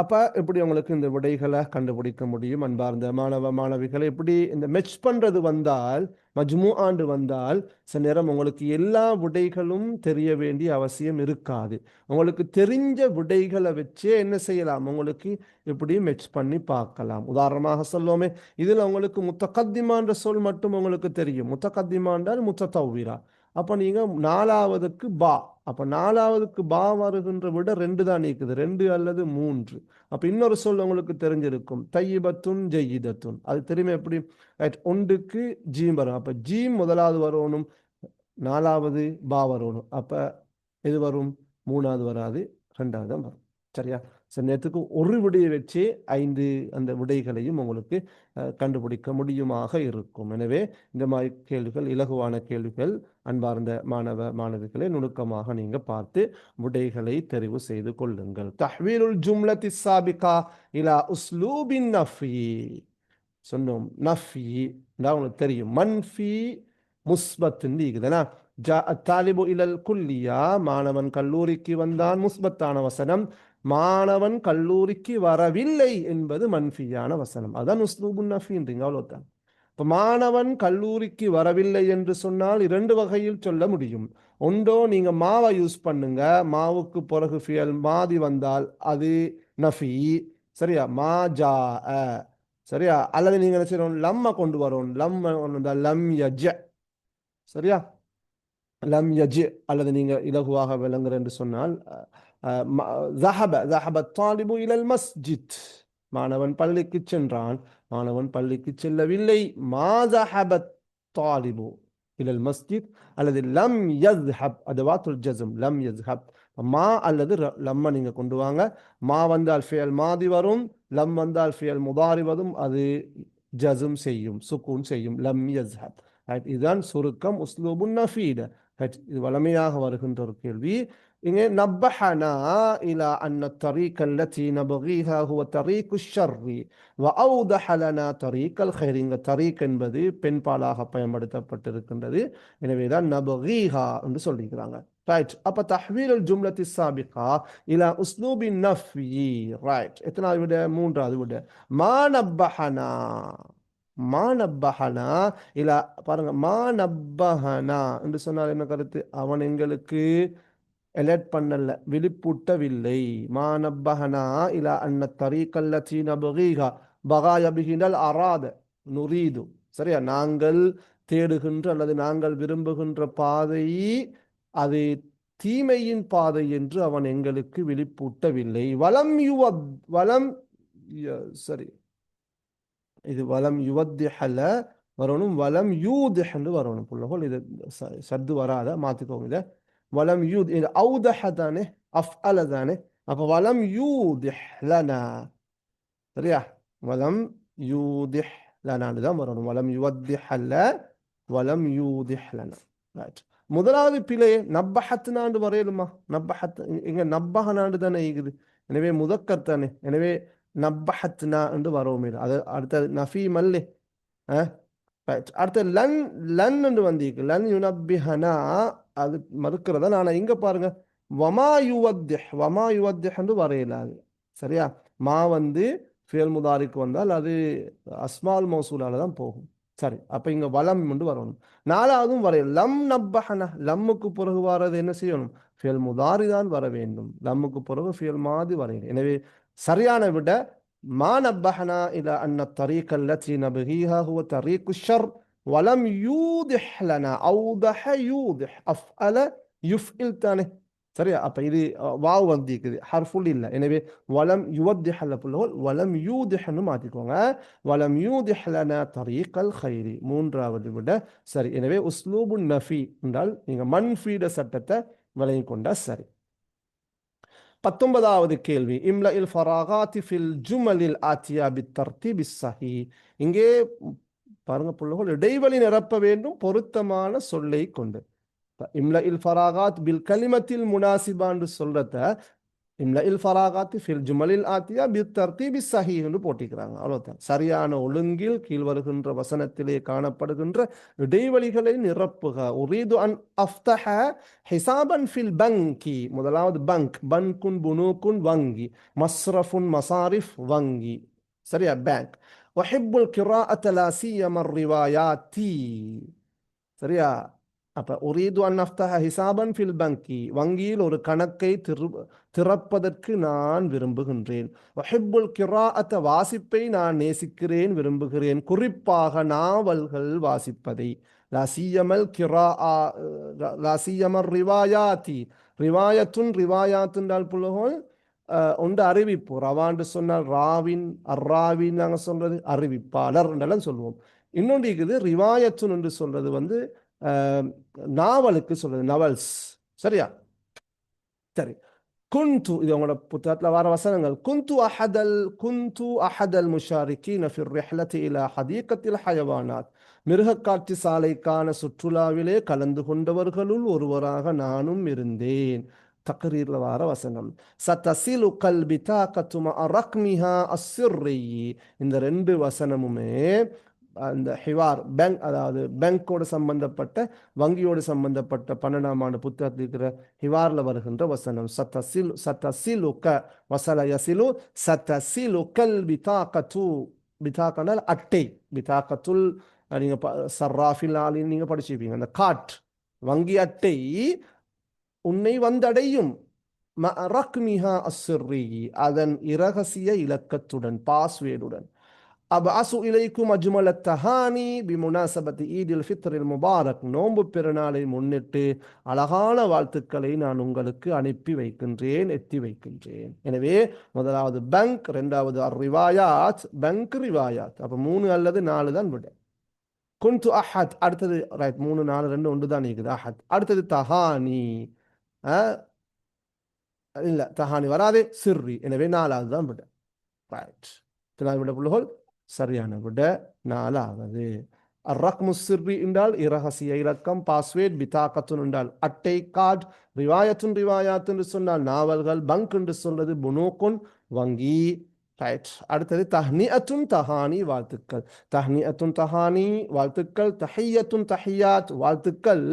அப்போ எப்படி உங்களுக்கு இந்த விடைகளை கண்டுபிடிக்க முடியும் அன்பார்ந்த மாணவ மாணவிகளை எப்படி இந்த மெச் பண்ணுறது வந்தால் மஜ்மூ ஆண்டு வந்தால் சில நேரம் உங்களுக்கு எல்லா விடைகளும் தெரிய வேண்டிய அவசியம் இருக்காது உங்களுக்கு தெரிஞ்ச விடைகளை வச்சே என்ன செய்யலாம் உங்களுக்கு இப்படி மெச் பண்ணி பார்க்கலாம் உதாரணமாக சொல்லுவோமே இதில் உங்களுக்கு முத்தகத்திமான்ற சொல் மட்டும் உங்களுக்கு தெரியும் முத்தகத்திமான்றால் முத்தத்தவ்விரா அப்போ நீங்கள் நாலாவதுக்கு பா அப்போ நாலாவதுக்கு பா வருகின்ற விட 2 தான் நீக்குது 2 அல்லது 3 அப்போ இன்னொரு சொல் உங்களுக்கு தெரிஞ்சிருக்கும் தையிபத்துன் ஜெய்யிதத்துன் அது தெரியுமா எப்படி ரைட் ஒன்றுக்கு ஜீம் வரும் அப்போ ஜீம் முதலாவது வரணும் நாலாவது பா வரணும் அப்போ எது வரும் மூணாவது வராது ரெண்டாவது தான் வரும் சரியா சில நேரத்துக்கு ஒரு விடையை வச்சு 5 அந்த விடைகளையும் உங்களுக்கு கண்டுபிடிக்க முடியுமாக இருக்கும் எனவே இந்த மாதிரி கேள்விகள் இலகுவான கேள்விகள் அன்பார்ந்த மாணவ மாணவிகளை நுணுக்கமாக நீங்க பார்த்து விடைகளை தெரிவு செய்து கொள்ளுங்கள் தஹ்வீலுல் ஜும்லத்தி சாபிகா இலா உஸ்லூபின் நஃபி சொன்னோம் நஃபி உங்களுக்கு தெரியும் மன்ஃபி முஸ்பத்துன்னு இருக்குதுன்னா ஜா தாலிபு இலல் குல்லியா மாணவன் கல்லூரிக்கு வந்தான் முஸ்பத்தான வசனம் மாணவன் கல்லூரிக்கு வரவில்லை என்பது மன்ஃபியான வசனம் அதான் உஸ்லூபுன் நஃபின்றீங்க அவ்வளோதான் இப்போ மாணவன் கல்லூரிக்கு வரவில்லை என்று சொன்னால் 2 வகையில் சொல்ல முடியும் ஒன்றோ நீங்க மாவை யூஸ் பண்ணுங்க மாவுக்கு பிறகு ஃபியல் மாதி வந்தால் அது நஃபி சரியா மா ஜா சரியா அல்லது நீங்க என்ன செய்யணும் லம்ம கொண்டு வரும் லம் யஜ சரியா லம் யஜ் அல்லது நீங்க இலகுவாக விளங்குற என்று சொன்னால் ذهب الطالب إلى المسجد மாணவன் பள்ளிக்கு சென்றான் மாணவன் பள்ளிக்கு செல்லவில்லை மா ذهب الطالب إلى المسجد அல்லது லம் يذهب அதுவாத்துல் ஜஸ்ம் லம் يذهب மா அல்லது லம்ம நீங்க கொண்டு வாங்க மா வந்தால் ஃபியல் மாதி வரும் லம் வந்தால் ஃபியல் முதாரி வரும் அது ஜஸ்ம் செய்யும் சுக்கூன் செய்யும் லம் يذهب இதுதான் சுருக்கம் உஸ்லூபுன் நஃபீட இது வளமையாக வருகின்ற ஒரு கேள்வி இங்கே நப்பஹனா இலா அன்ன தரீக் அல்லதி நபகீஹா ஹுவ தரீக்கு ஷர்ரி வ அவ்தஹ லனா தரீக்கல் கைர் இங்க தரீக் என்பது பெண்பாலாக பயன்படுத்தப்பட்டிருக்கின்றது எனவே தான் நபகீஹா என்று சொல்லிக்கிறாங்க ரைட் அப்ப தஹ்வீலுல் ஜும்லத்தி சாபிகா இலா உஸ்லூபி நஃபி ரைட் எத்தனாவது விட மூன்றாவது விட மா நப்பஹனா மானப்பஹனா இல்ல பாருங்க மானப்பஹனா என்று சொன்னால் என்ன கருத்து அவன் எங்களுக்கு அலர்ட் பண்ணல விழிப்பூட்டவில்லை மானப்பஹனா இல்ல அன்ன தரீக்கல்லத்தி நபகீஹா பகாய பிகினல் அராத நுரீது சரியா நாங்கள் தேடுகின்ற அல்லது நாங்கள் விரும்புகின்ற பாதை அது தீமையின் பாதை என்று அவன் எங்களுக்கு விழிப்பூட்டவில்லை வலம் சரி இது வலம் யுவத்திஹல வரணும் வலம் யூதிஹ்னு வரணும் புள்ளகோல் இது சத்து வராத மாத்திக்கோங்க இதை வலம் யூத் இது அவுதஹ தானே அஃஅல தானே அப்போ வலம் யூதிஹ் லனா சரியா வலம் யூதிஹ் லனான்னு தான் வரணும் வலம் யுவத்திஹல வலம் யூதிஹ் லனா ரைட் முதலாவது பிழை நப்பஹத்னாண்டு வரையலுமா நப்பஹத் இங்க நப்பஹனாண்டு தானே இருக்குது எனவே முதக்கர் தானே எனவே நப்பஹத்னா என்று வரவும் அது அடுத்தது நஃபி மல்லே அடுத்த லன் லன் என்று வந்திருக்கு லன் யுனப்பிஹனா அது மறுக்கிறதா. நான் இங்க பாருங்க, வமா யுவத்திஹ் என்று வரையலாது. சரியா? மா வந்து ஃபியல் முதாரிக்கு வந்தால் அது அஸ்மால் மௌசூலால தான் போகும். சரி, அப்ப இங்க வலம் என்று வரணும். நாலாவதும் வரைய லம் நப்பஹன, லம்முக்கு பிறகு வர்றது என்ன செய்யணும்? ஃபியல் முதாரி தான் வர வேண்டும். லம்முக்கு பிறகு ஃபியல் மாதி வரையணும். எனவே சரியான விட மா நப்பஹனா இல அன்ன தரீக் அல்லத்தி நபகீஹா ஹுவ தரீக்கு ஷர் வலம் யூதிஹ் லனா அவுதஹ யூதிஹ் அஃஅல யுஃஇல் தானே. சரியா? அப்ப இது வாவ் வந்திக்குது, ஹர்ஃபுல் இல்லை. எனவே வலம் யுவத்திஹ் அல்ல புள்ளோல் வலம் யூதிஹ்னு மாத்திக்கோங்க. வலம் யூதிஹ் லனா தரீக்கல் கைரி, மூன்றாவது விட சரி. எனவே உஸ்லூபு நஃபி என்றால் நீங்க மன்ஃபீட சட்டத்தை விளங்கிக் கொண்டா சரி. 19வது கேள்வி, இம்ல இல் ஃபராகாத்தி ஃபில் ஜுமலில் ஆத்தியா பித் தர்தீபி ஸஹீ. இங்கே பாருங்க புள்ளகள், இடைவெளி நிரப்ப வேண்டும் பொருத்தமான சொல்லை கொண்டு. இம்ல இல் ஃபராகாத் பில் கலிமத்தில் முனாசிபான்னு சொல்றத இம்ல இல் ஃபராகாத்தி ஃபில் ஜுமலில் ஆத்தியா பித் தர்தீபி ஸஹீஹ் என்று போட்டிக்கிறாங்க. அவ்வளவுதான். சரியான ஒழுங்கில் கீழ் வருகின்ற வசனத்திலே காணப்படுகின்ற இடைவெளிகளை நிரப்புக. உரீது அன் அஃப்தஹ ஹிசாபன் ஃபில் பங்கி. முதலாவது பங்க், பன்குன் புனூக்குன் வங்கி, மஸ்ரஃபுன் மசாரிஃப் வங்கி. சரியா? பேங்க். வஹிப்புல் கிராஅத லா சியமா ரிவாயாத்தி. சரியா? அப்ப உரீது அன் அஃப்தஹ ஹிசாபன் ஃபில் பங்கி, வங்கியில் ஒரு கணக்கை திறப்பதற்கு நான் விரும்புகின்றேன். வஹிப்புல் கிராஅத்த, வாசிப்பை நான் நேசிக்கிறேன், விரும்புகிறேன், குறிப்பாக நாவல்கள் வாசிப்பதை. லசியமல் கிராஆ லசியமர் ரிவாயாத்தி. ரிவாயத்துன் ரிவாயாத் என்றால் புலகோல் ஒன்று அறிவிப்பு. ரவான்னு சொன்னால் ராவின், அர்ராவின் நாங்கள் சொல்றது அறிவிப்பாளர் என்றெல்லாம் சொல்லுவோம். இன்னொன்று இருக்குது ரிவாயத்துன் என்று சொல்றது வந்து நாவலுக்கு சொல்றது, நவல்ஸ். சரியா? சரி. குந்து, இது உங்களோட புத்தகத்தில் வர வசனங்கள். குந்து அஹதல் முஷாரிக்கீன ஃபிர் ரிஹ்லதி இலா ஹதீகத்தில் ஹயவானாத். மிருகக்காட்சி சாலைக்கான சுற்றுலாவிலே கலந்து கொண்டவர்களுள் ஒருவராக நானும் இருந்தேன். தக்ரீர்ல வர வசனம். சதசிலு கல்பி தாக்கத்தும அரக்மிஹா அஸ்ஸிர்ரி. இந்த ரெண்டு வசனமுமே அந்த ஹிவார் பேங்க், அதாவது பேங்கோடு சம்பந்தப்பட்ட, வங்கியோடு சம்பந்தப்பட்ட 12ஆம் ஆண்டு புத்தகத்தில் இருக்கிற ஹிவார்ல வருகின்ற வசனம். சத்தசிலு க வசல யசிலு சத்தசிலு கல் பிதாக்கத்து. பிதாக்கனால் அட்டை. பிதாக்கத்துல் நீங்க சர்ராஃபில் ஆலின் நீங்க படிச்சிருப்பீங்க. அந்த காட், வங்கி அட்டை உன்னை வந்தடையும். ரக்மிஹா அஸ்ஸிர்ரி, அதன் இரகசிய இலக்கத்துடன், பாஸ்வேர்டுடன். அபஅசு இலைக்கும் அஜ்மல் தஹானி பிமுனாசபத்தி ஈதில் ஃபித்ரில் முபாரக். நோன்பு பெருநாளை முன்னிட்டு அழகான வாழ்த்துக்களை நான் உங்களுக்கு அனுப்பி வைக்கின்றேன், எத்தி வைக்கின்றேன். எனவே முதலாவது பங்க், இரண்டாவது ரிவாயாத். பங்க் ரிவாயாத், அப்ப 3 அல்லது 4 தான் விட. குந்து அஹத், அடுத்தது ரைட், 3 4 2 1 தான் இருக்குது. அஹத். அடுத்தது தஹானி, இல்ல தஹானி வராது, சிர்ரி. எனவே 4வது தான் விட. ரைட். விட புள்ளுகள் சரியான விட 4வது. அர்ரக்மு சிர்ரி என்றால் இரகசிய இலக்கம், பாஸ்வேர்ட். பிதாக்கத்துன் என்றால் அட்டை, கார்டு. ரிவாயத்துன் ரிவாயாத் என்று சொன்னால் நாவல்கள். பங்க் என்று சொல்றது புனூக்குன், வங்கி. ரைட். அடுத்தது தஹ்னிஅத்துன் தஹானி, வாழ்த்துக்கள். தஹ்னிஅத்துன் தஹானி, வாழ்த்துக்கள். தஹியத்துன் தஹியாத், வாழ்த்துக்கள்.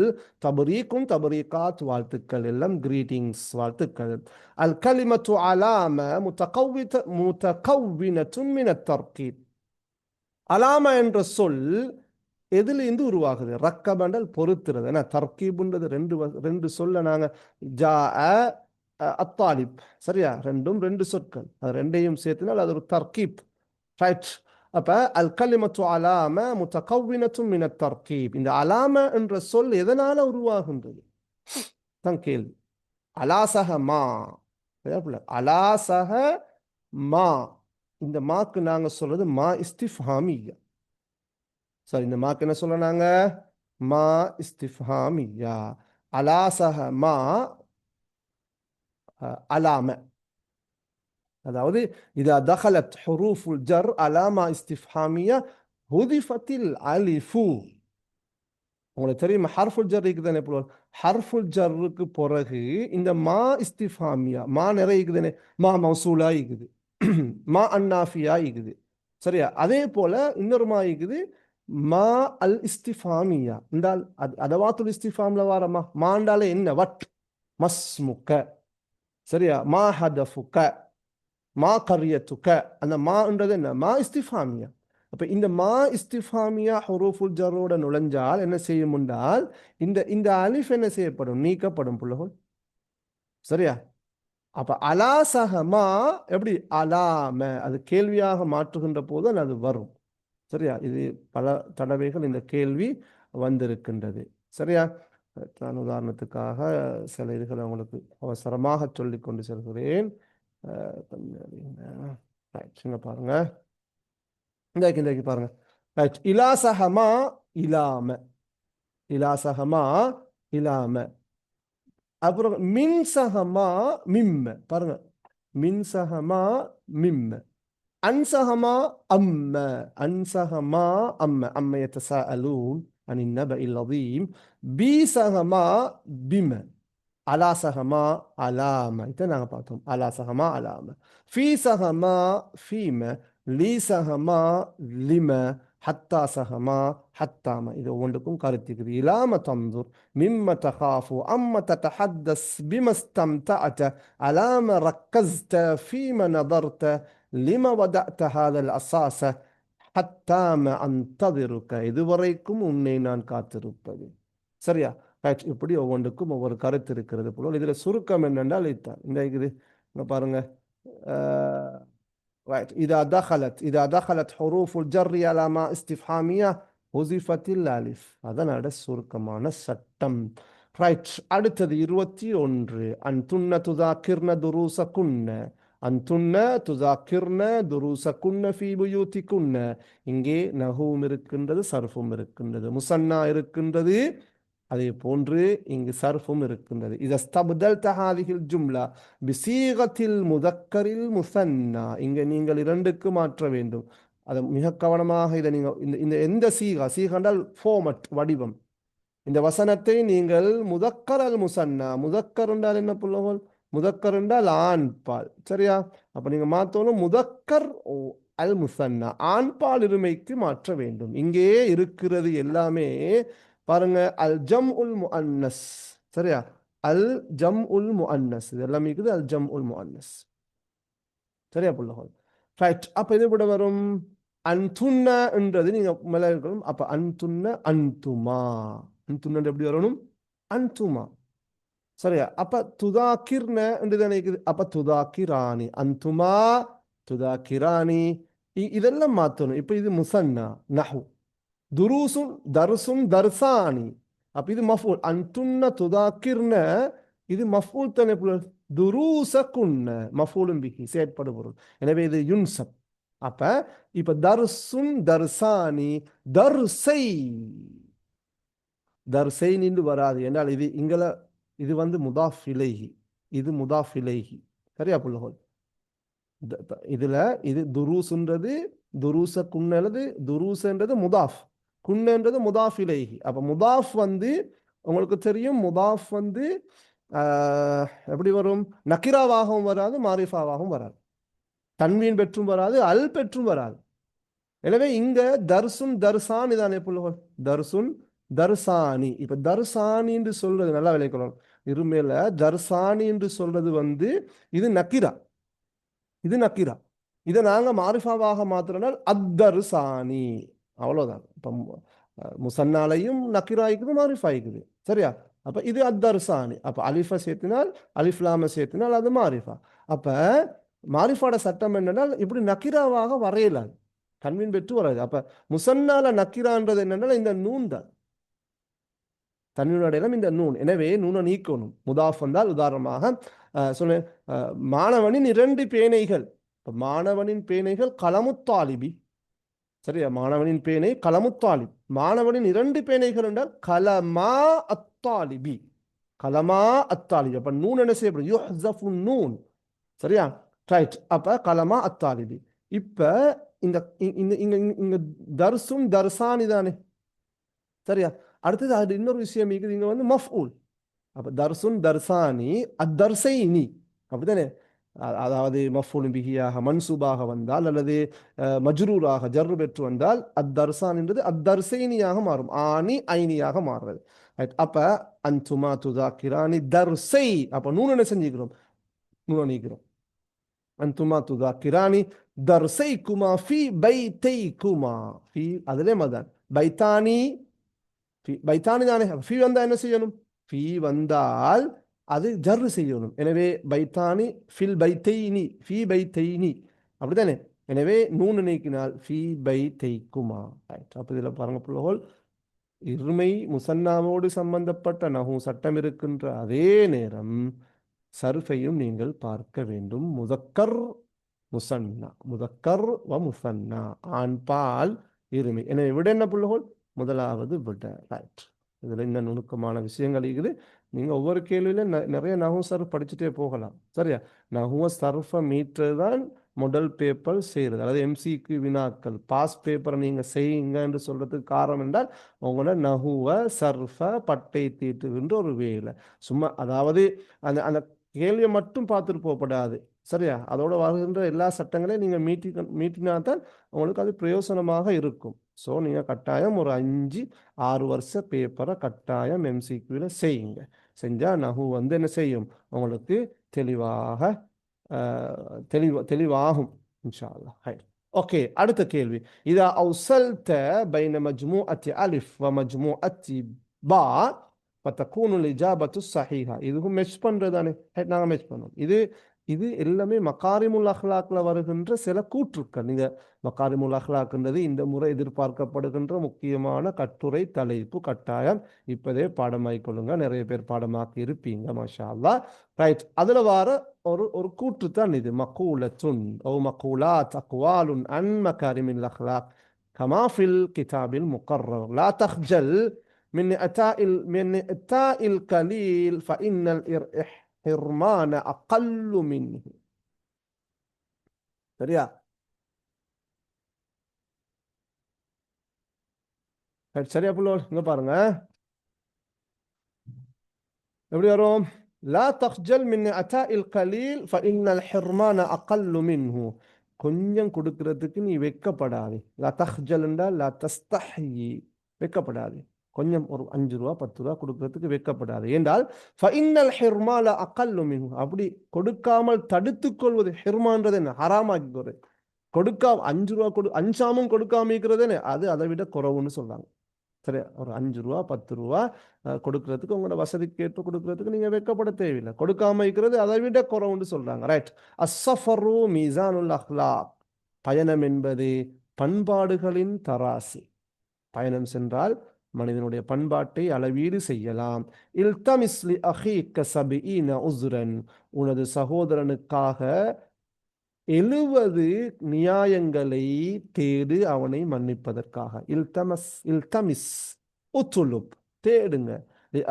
தபரீக்கும் தபரீகாத், வாழ்த்துக்கள். எல்லாம் கிரீட்டிங்ஸ், வாழ்த்துக்கள். அல் கலிமத்து அலாம முத்தகவ்வினத்துன் மினத் தர்கீப். அலாமா என்ற சொல் எதிலிருந்து உருவாகுது? ரக்கபண்டல் பொறுத்துறது. ஏன்னா தர்கீபுன்றது ரெண்டு சொல்ல நாங்க ஜா அத்தாலிப். சரியா? ரெண்டும் 2 சொற்கள், அது ரெண்டையும் சேர்த்தினால் அது ஒரு தர்கீப். ரைட். அப்ப அல் கலிமத்து அலாம முத்தகவ்வினத்துன் மினத் தர்கீப். இந்த அலாம என்ற சொல் எதனால உருவாகின்றது தான் கேள்வி. அலாசக மா, அலாசக மா. இந்த மாக்கு நாங்க சொல்றது மா இஸ்திஃப்ஹாமியா. சரி, இந்த மாக்கு என்ன சொல்ல நாங்க? மா இஸ்திஃப்ஹாமியா. அலாசக மா அலாம. அதாவது இதா தகலத் ஹுரூஃபுல் ஜர் அலாமா இஸ்திஃப்ஹாமியா ஹுதிஃபத்தில் அலிஃபு. உங்களுக்கு தெரியுமா ஹர்ஃபுல் ஜர் இருக்குதானே? ஹர்ஃபுல் ஜர்ருக்கு பிறகு இந்த மா இஸ்திஃபாமியா, மா நிறைய இருக்குதுனே. மா மௌசூலா இருக்குது, மா அன்னாஃபியா இருக்குது. சரியா? அதே போல இன்னொரு மா இருக்குது, மா அல் இஸ்திஃபாமியா என்றால் அதவாத்துல் இஸ்திஃபாம்ல வர மாண்டாலே என்ன வட் மஸ்முக்க சரியா மா ஹதஃபுக்க மா கரியத்துக்க அந்த மான்றது என்ன மா இஸ்திஃபாமியா அப்ப இந்த மா இஸ்திஃபாமியா ஹுரூஃபுல் ஜரோட நுழைஞ்சால் என்ன செய்யும் என்றால் இந்த இந்த அலிஃப் என்ன செய்யப்படும் நீக்கப்படும் புள்ளகோல் சரியா அப்ப அலாசகமா எப்படி அலாம அது கேள்வியாக மாற்றுகின்ற போது அது வரும் சரியா இது பல தடவைகள் இந்த கேள்வி வந்திருக்கின்றது சரியா நான் உதாரணத்துக்காக சில இதுகளை உங்களுக்கு அவசரமாக சொல்லிக் கொண்டு செல்கிறேன் சின்ன பாருங்க இந்தாக்கி பாருங்க ரைட் இலாசகமா இலாம இலாசகமா இலாம அப்புறம் மின்சகமா மிம்ம பாருங்க மின்சகமா மிம்ம அன்சகமா அம்ம அன்சகமா அம்ம அம்ம يتساءلون عن النبأ العظيم بيسهما بما على سهما علامة இதை நாங்கள் பார்த்தோம் على سهما علامة في سهما فيما لي سهما لما حتى سهما حتى ما إذا ஒன்றுக்கும் கருத்துக்குது இலாம தந்தூர் மிம்ம தகாஃபு அம்ம தத்தஹத்தஸ் பிம استمتعت علام ركزت فيما نظرت لما وضعت هذا الأساس حتى ما أنتظرك இதுவரைக்கும் உன்னை நான் காத்திருப்பது சரியா ரைட் இப்படி ஒவ்வொன்றுக்கும் ஒவ்வொரு கருத்து இருக்கிறது போல இதுல சுருக்கம் என்னென்றால் இதுதான் இந்த இது இங்க பாருங்க ரைட் إذا دخلت حروف الجر على ما استفهامية حذفت الألف அதனோட சுருக்கமான சட்டம் ரைட் அடுத்தது 21 அன்துன்ன துதாக்கிர்ன துரூசகுன்ன அன்துன்ன துதாக்கிர்ன துரூசகுன்ன ஃபீ புயூதிகுன்ன இங்கே நஹூம் இருக்கின்றது சர்ஃபும் இருக்கின்றது முசன்னா இருக்கின்றது அதே போன்று இங்கு சர்ஃபும் இருக்கின்றது இத ஸ்தப்தல்த ஹாதிஹில் ஜும்லா பிசீகத்தில் முதக்கரில் முசன்னா இங்க நீங்கள் இரண்டுக்கு மாற்ற வேண்டும் அதை மிக கவனமாக இதை நீங்கள் இந்த எந்த சீகா என்றால் ஃபார்மட் வடிவம் இந்த வசனத்தை நீங்கள் முதக்கர் அல் முசன்னா முதக்கர் என்றால் என்ன புள்ளவள் முதக்கர் என்றால் ஆண் பால் சரியா அப்ப நீங்க மாத்தணும் முதக்கர் அல் முசன்னா ஆண் பால் இருமைக்கு மாற்ற வேண்டும் இங்கே இருக்கிறது எல்லாமே பாருங்க அல் ஜம் உல் முஅன்னஸ் சரியா அல் ஜம் உல் முஅன்னஸ் இது எல்லாமே இருக்குது அல் ஜம் உல் முஅன்னஸ் சரியா புள்ளகோல் ரைட் அப்ப இது கூட வரும் அன்துன்ன என்றது நீங்க மேல இருக்கணும் அப்ப அன்துன்ன அன்துமா அன்துன்ன எப்படி வரணும் அன்துமா சரியா அப்ப துதாக்கிர்ன என்று நினைக்குது அப்ப துதாக்கிராணி அன்துமா துதாக்கிராணி இதெல்லாம் மாத்தணும் இப்ப இது முசன்னா நஹு துருசுன் தர்சுன் தர்சானி அப்ப இது மஃபூல் அன்துன்ன துதாக்கிர்ன இது மஃபூல் தானே துரூசகுன்ன மஃபூலும் பிஹி செயற்படு பொருள் எனவே இது யுன்சப் அப்ப இப்ப தர்சுன் தர்சானி தர்சை தர்சை நின்று வராது என்றால் இது இங்கல இது வந்து முதாஃப் இலைஹி இது முதாஃப் இலைஹி சரியா புள்ளஹோல் இதுல இது துருசுன்றது துருச குன்னது துருசன்றது முதாஃப் குன்னன்றது முதாஃப் இலைஹி அப்ப முதாஃப் வந்து உங்களுக்கு தெரியும் முதாஃப் வந்து எப்படி வரும் நக்கிராவாகவும் வராது மாரிஃபாவாகவும் வராது தன்வீன் பெற்றும் வராது அல் பெற்றும் வராது எனவே இங்க தர்சுன் தர்சான் இதானே புள்ளஹோல் தர்சுன் தர்சானி இப்ப தர்சானி என்று சொல்றது நல்லா விளைக்கணும் இருமேல தர்சானி என்று சொல்றது வந்து இது நக்கிரா இது நக்கிரா இதை நாங்க மாரிஃபாவாக மாத்திரனால் அத்தர்சானி அவ்வளவுதான் இப்ப முசன்னாலையும் நக்கிராய்க்குது மாரிஃபாய்க்குது சரியா அப்ப இது அத்தர்சானி அப்ப அலிஃபா சேர்த்தினால் அலிஃப்லாம சேர்த்தினால் அது மாரிஃபா அப்ப மாரிஃபாட சட்டம் என்னென்னால் இப்படி நக்கிராவாக வரையலாது தன்வீன் பெற்று வராது அப்ப முசன்னால நக்கிரான்றது என்னென்னால் இந்த நூன் தான் தன்வீனோட இடம் இந்த நூன் எனவே நூனை நீக்கணும் முதாஃப் வந்தால் உதாரணமாக சொல்ல மாணவனின் 2 பேனைகள் மாணவனின் பேனைகள் கலமுத்தாலிபி சரியா மாணவனின் பேனை கலமுத்தாலிப் மாணவனின் 2 பேனைகள் என்றால் கலமா அத்தாலிபி கலமா அத்தாலிபி அப்ப நூன் என்ன செய்யப்படும் யுஹ்ஸஃபு நூன் சரியா ரைட் அப்ப கலமா அத்தாலிபி இப்ப இந்த இங்க தர்சுன் தர்சானி தானே சரியா அடுத்தது அது இன்னொரு விஷயம் இருக்குது இங்க வந்து மஃஊல் அப்ப தர்சுன் தர்சானி அத்தர்சைனி அப்படித்தானே அதாவது மஃபூலும் பிஹியாக மன்சூபாக வந்தால் அல்லது மஜ்ரூராக ஜர்ரு பெற்று வந்தால் அத்தர்சான் என்றது அத்தர்சைனியாக மாறும். ஆனி ஐனியாக மாறுறது. ரைட். அப்ப அன்துமா துதாக்கிரானி தர்சை, அப்ப நூன் என்ன செஞ்சுக்கிறோம், நூன் நீக்கிறோம். அன்துமா துதாக்கிரானி தர்சைக்குமா ஃபி பைத்தைக்குமா. ஃபி அதிலே மதான் பைத்தானி, பைத்தானி தானே. ஃபி வந்தா என்ன செய்யணும், ஃபி வந்தால் அது ஜர்ரு செய்யணும். எனவே பைத்தானி ஃபில் பைத்தைனி, ஃபி பைத்தைனி, அப்படித்தானே. எனவே நூன் நீக்கினால் ஃபி பைத்தைக்குமா. ரைட். அப்போ இதில் பாருங்க பிள்ளைகள், இருமை முசன்னாவோடு சம்பந்தப்பட்ட நஹு சட்டம் இருக்கின்ற அதே நேரம் சர்ஃபையும் நீங்கள் பார்க்க வேண்டும். முதக்கர் முசன்னா, முதக்கர் வ முசன்னா, ஆண் பால் இருமை. எனவே விட என்ன பிள்ளைகள், முதலாவது விட. ரைட். இதில் இன்னும் நுணுக்கமான விஷயங்கள் இருக்குது. நீங்கள் ஒவ்வொரு கேள்வியில நிறைய நஹு சர்ஃப் படிச்சுட்டே போகலாம். சரியா. நஹுவ சர்ஃபை மீட்டர் தான் முதல் பேப்பர் செய்கிறது. அதாவது எம்சிக்கு வினாக்கள் பாஸ் பேப்பரை நீங்கள் செய்யுங்க என்று சொல்றதுக்கு காரணம் என்றால் உங்களோட நஹுவ சர்ஃபை பட்டை தீட்டுகின்ற ஒரு வேலை. சும்மா அதாவது அந்த அந்த கேள்வியை மட்டும் பார்த்துட்டு போகப்படாது. சரியா. அதோட வருகின்ற எல்லா சட்டங்களையும் நீங்கள் மீட்டினா தான் உங்களுக்கு அது பிரயோசனமாக இருக்கும். ஸோ நீங்கள் கட்டாயம் ஒரு 5-6 வருஷ பேப்பரை கட்டாயம் எம்சிக்யூவில் செய்யுங்க. செஞ்சால் நஹு வந்து என்ன செய்யும், உங்களுக்கு தெளிவாக தெளிவாகும் இன்ஷா அல்லாஹ். ஹைர். ஓகே, அடுத்த கேள்வி. இதா அவுசல்த பைன மஜ்மூஅத்தி அலிஃப் வ மஜ்மூஅத்தி பா ஃபதகூனு இஜாபத்து ஸஹீஹா. இதுவும் மெச் பண்ணுறதானே. நாங்கள் மெச் பண்ணோம். இது இது எல்லாமே மகாரிமுல் அஹ்லாக்ல வருகின்ற சில கூற்றுக்கள். நீங்க மகாரிமுல் அஹ்லாக்ன்றது இந்த முறை எதிர்பார்க்கப்படுகின்ற முக்கியமான கட்டுரை தலைப்பு. கட்டாயம் இப்பதே பாடமாக்கிக் கொள்ளுங்க. நிறைய பேர் பாடமாக்கி இருப்பீங்க மாஷா அல்லாஹ். ரைட். அதுல வர ஒரு ஒரு கூற்று தான் இது. மக்கூலத்துன் ஓ மக்கூலாத் அக்வாலுன் அன் மகாரிமில் அஹ்லாக் கமா ஃபில் கிதாபில் முகர்ரர் லா தஹ்ஜல் من إتاء القليل فإن الحرمان أقل منه. சரியா. சரியா புள்ளோல், இங்க பாருங்க எப்படி வரும். லா தஹ்ஜல் மின் அத்தாஇல் கலீல் ஃபஇன்னல் ஹிர்மான அகல்லு மின்ஹு. கொஞ்சம் கொடுக்கறதுக்கு நீ வெக்கப்படாது. லா தஹ்ஜல் என்றால் லா தஸ்தஹி, வெக்கப்படாது. கொஞ்சம் ஒரு 5 ரூபா 10 ரூபா கொடுக்கறதுக்கு வெக்கப்படாது. என்றால் ஃபஇன்னல் ஹிர்மால அகல்லு மின்ஹு, அப்படி கொடுக்காமல் தடுத்துக் கொள்வது. ஹிர்மான்றது என்ன, ஹராமாக்கிக்கிறது. கொடுக்காம 5 ரூபா அஞ்சாமும் கொடுக்காம இருக்கிறது அது அதை விட குறவுன்னு சொல்றாங்க. சரி. ஒரு 5 ரூபா 10 ரூபா கொடுக்கறதுக்கு உங்களோட வசதிக்கு ஏற்ப கொடுக்கறதுக்கு நீங்க வெக்கப்பட தேவையில்லை. கொடுக்காம இருக்கிறது அதை விட குறவுன்னு சொல்றாங்க. ரைட். அஸ்ஸஃபரு மீசானுல் அஹ்லாக். பயணம் என்பது பண்பாடுகளின் தராசு. பயணம் சென்றால் மனிதனுடைய பண்பாட்டை அளவீடு செய்யலாம். இல்தமிஸ் லி அஹீக சபீன உஸ்ரன். உனது சகோதரனுக்காக 70 நியாயங்களை தேடு அவனை மன்னிப்பதற்காக. இல்தமஸ் இல்தமிஸ் உத்துலுப், தேடுங்க.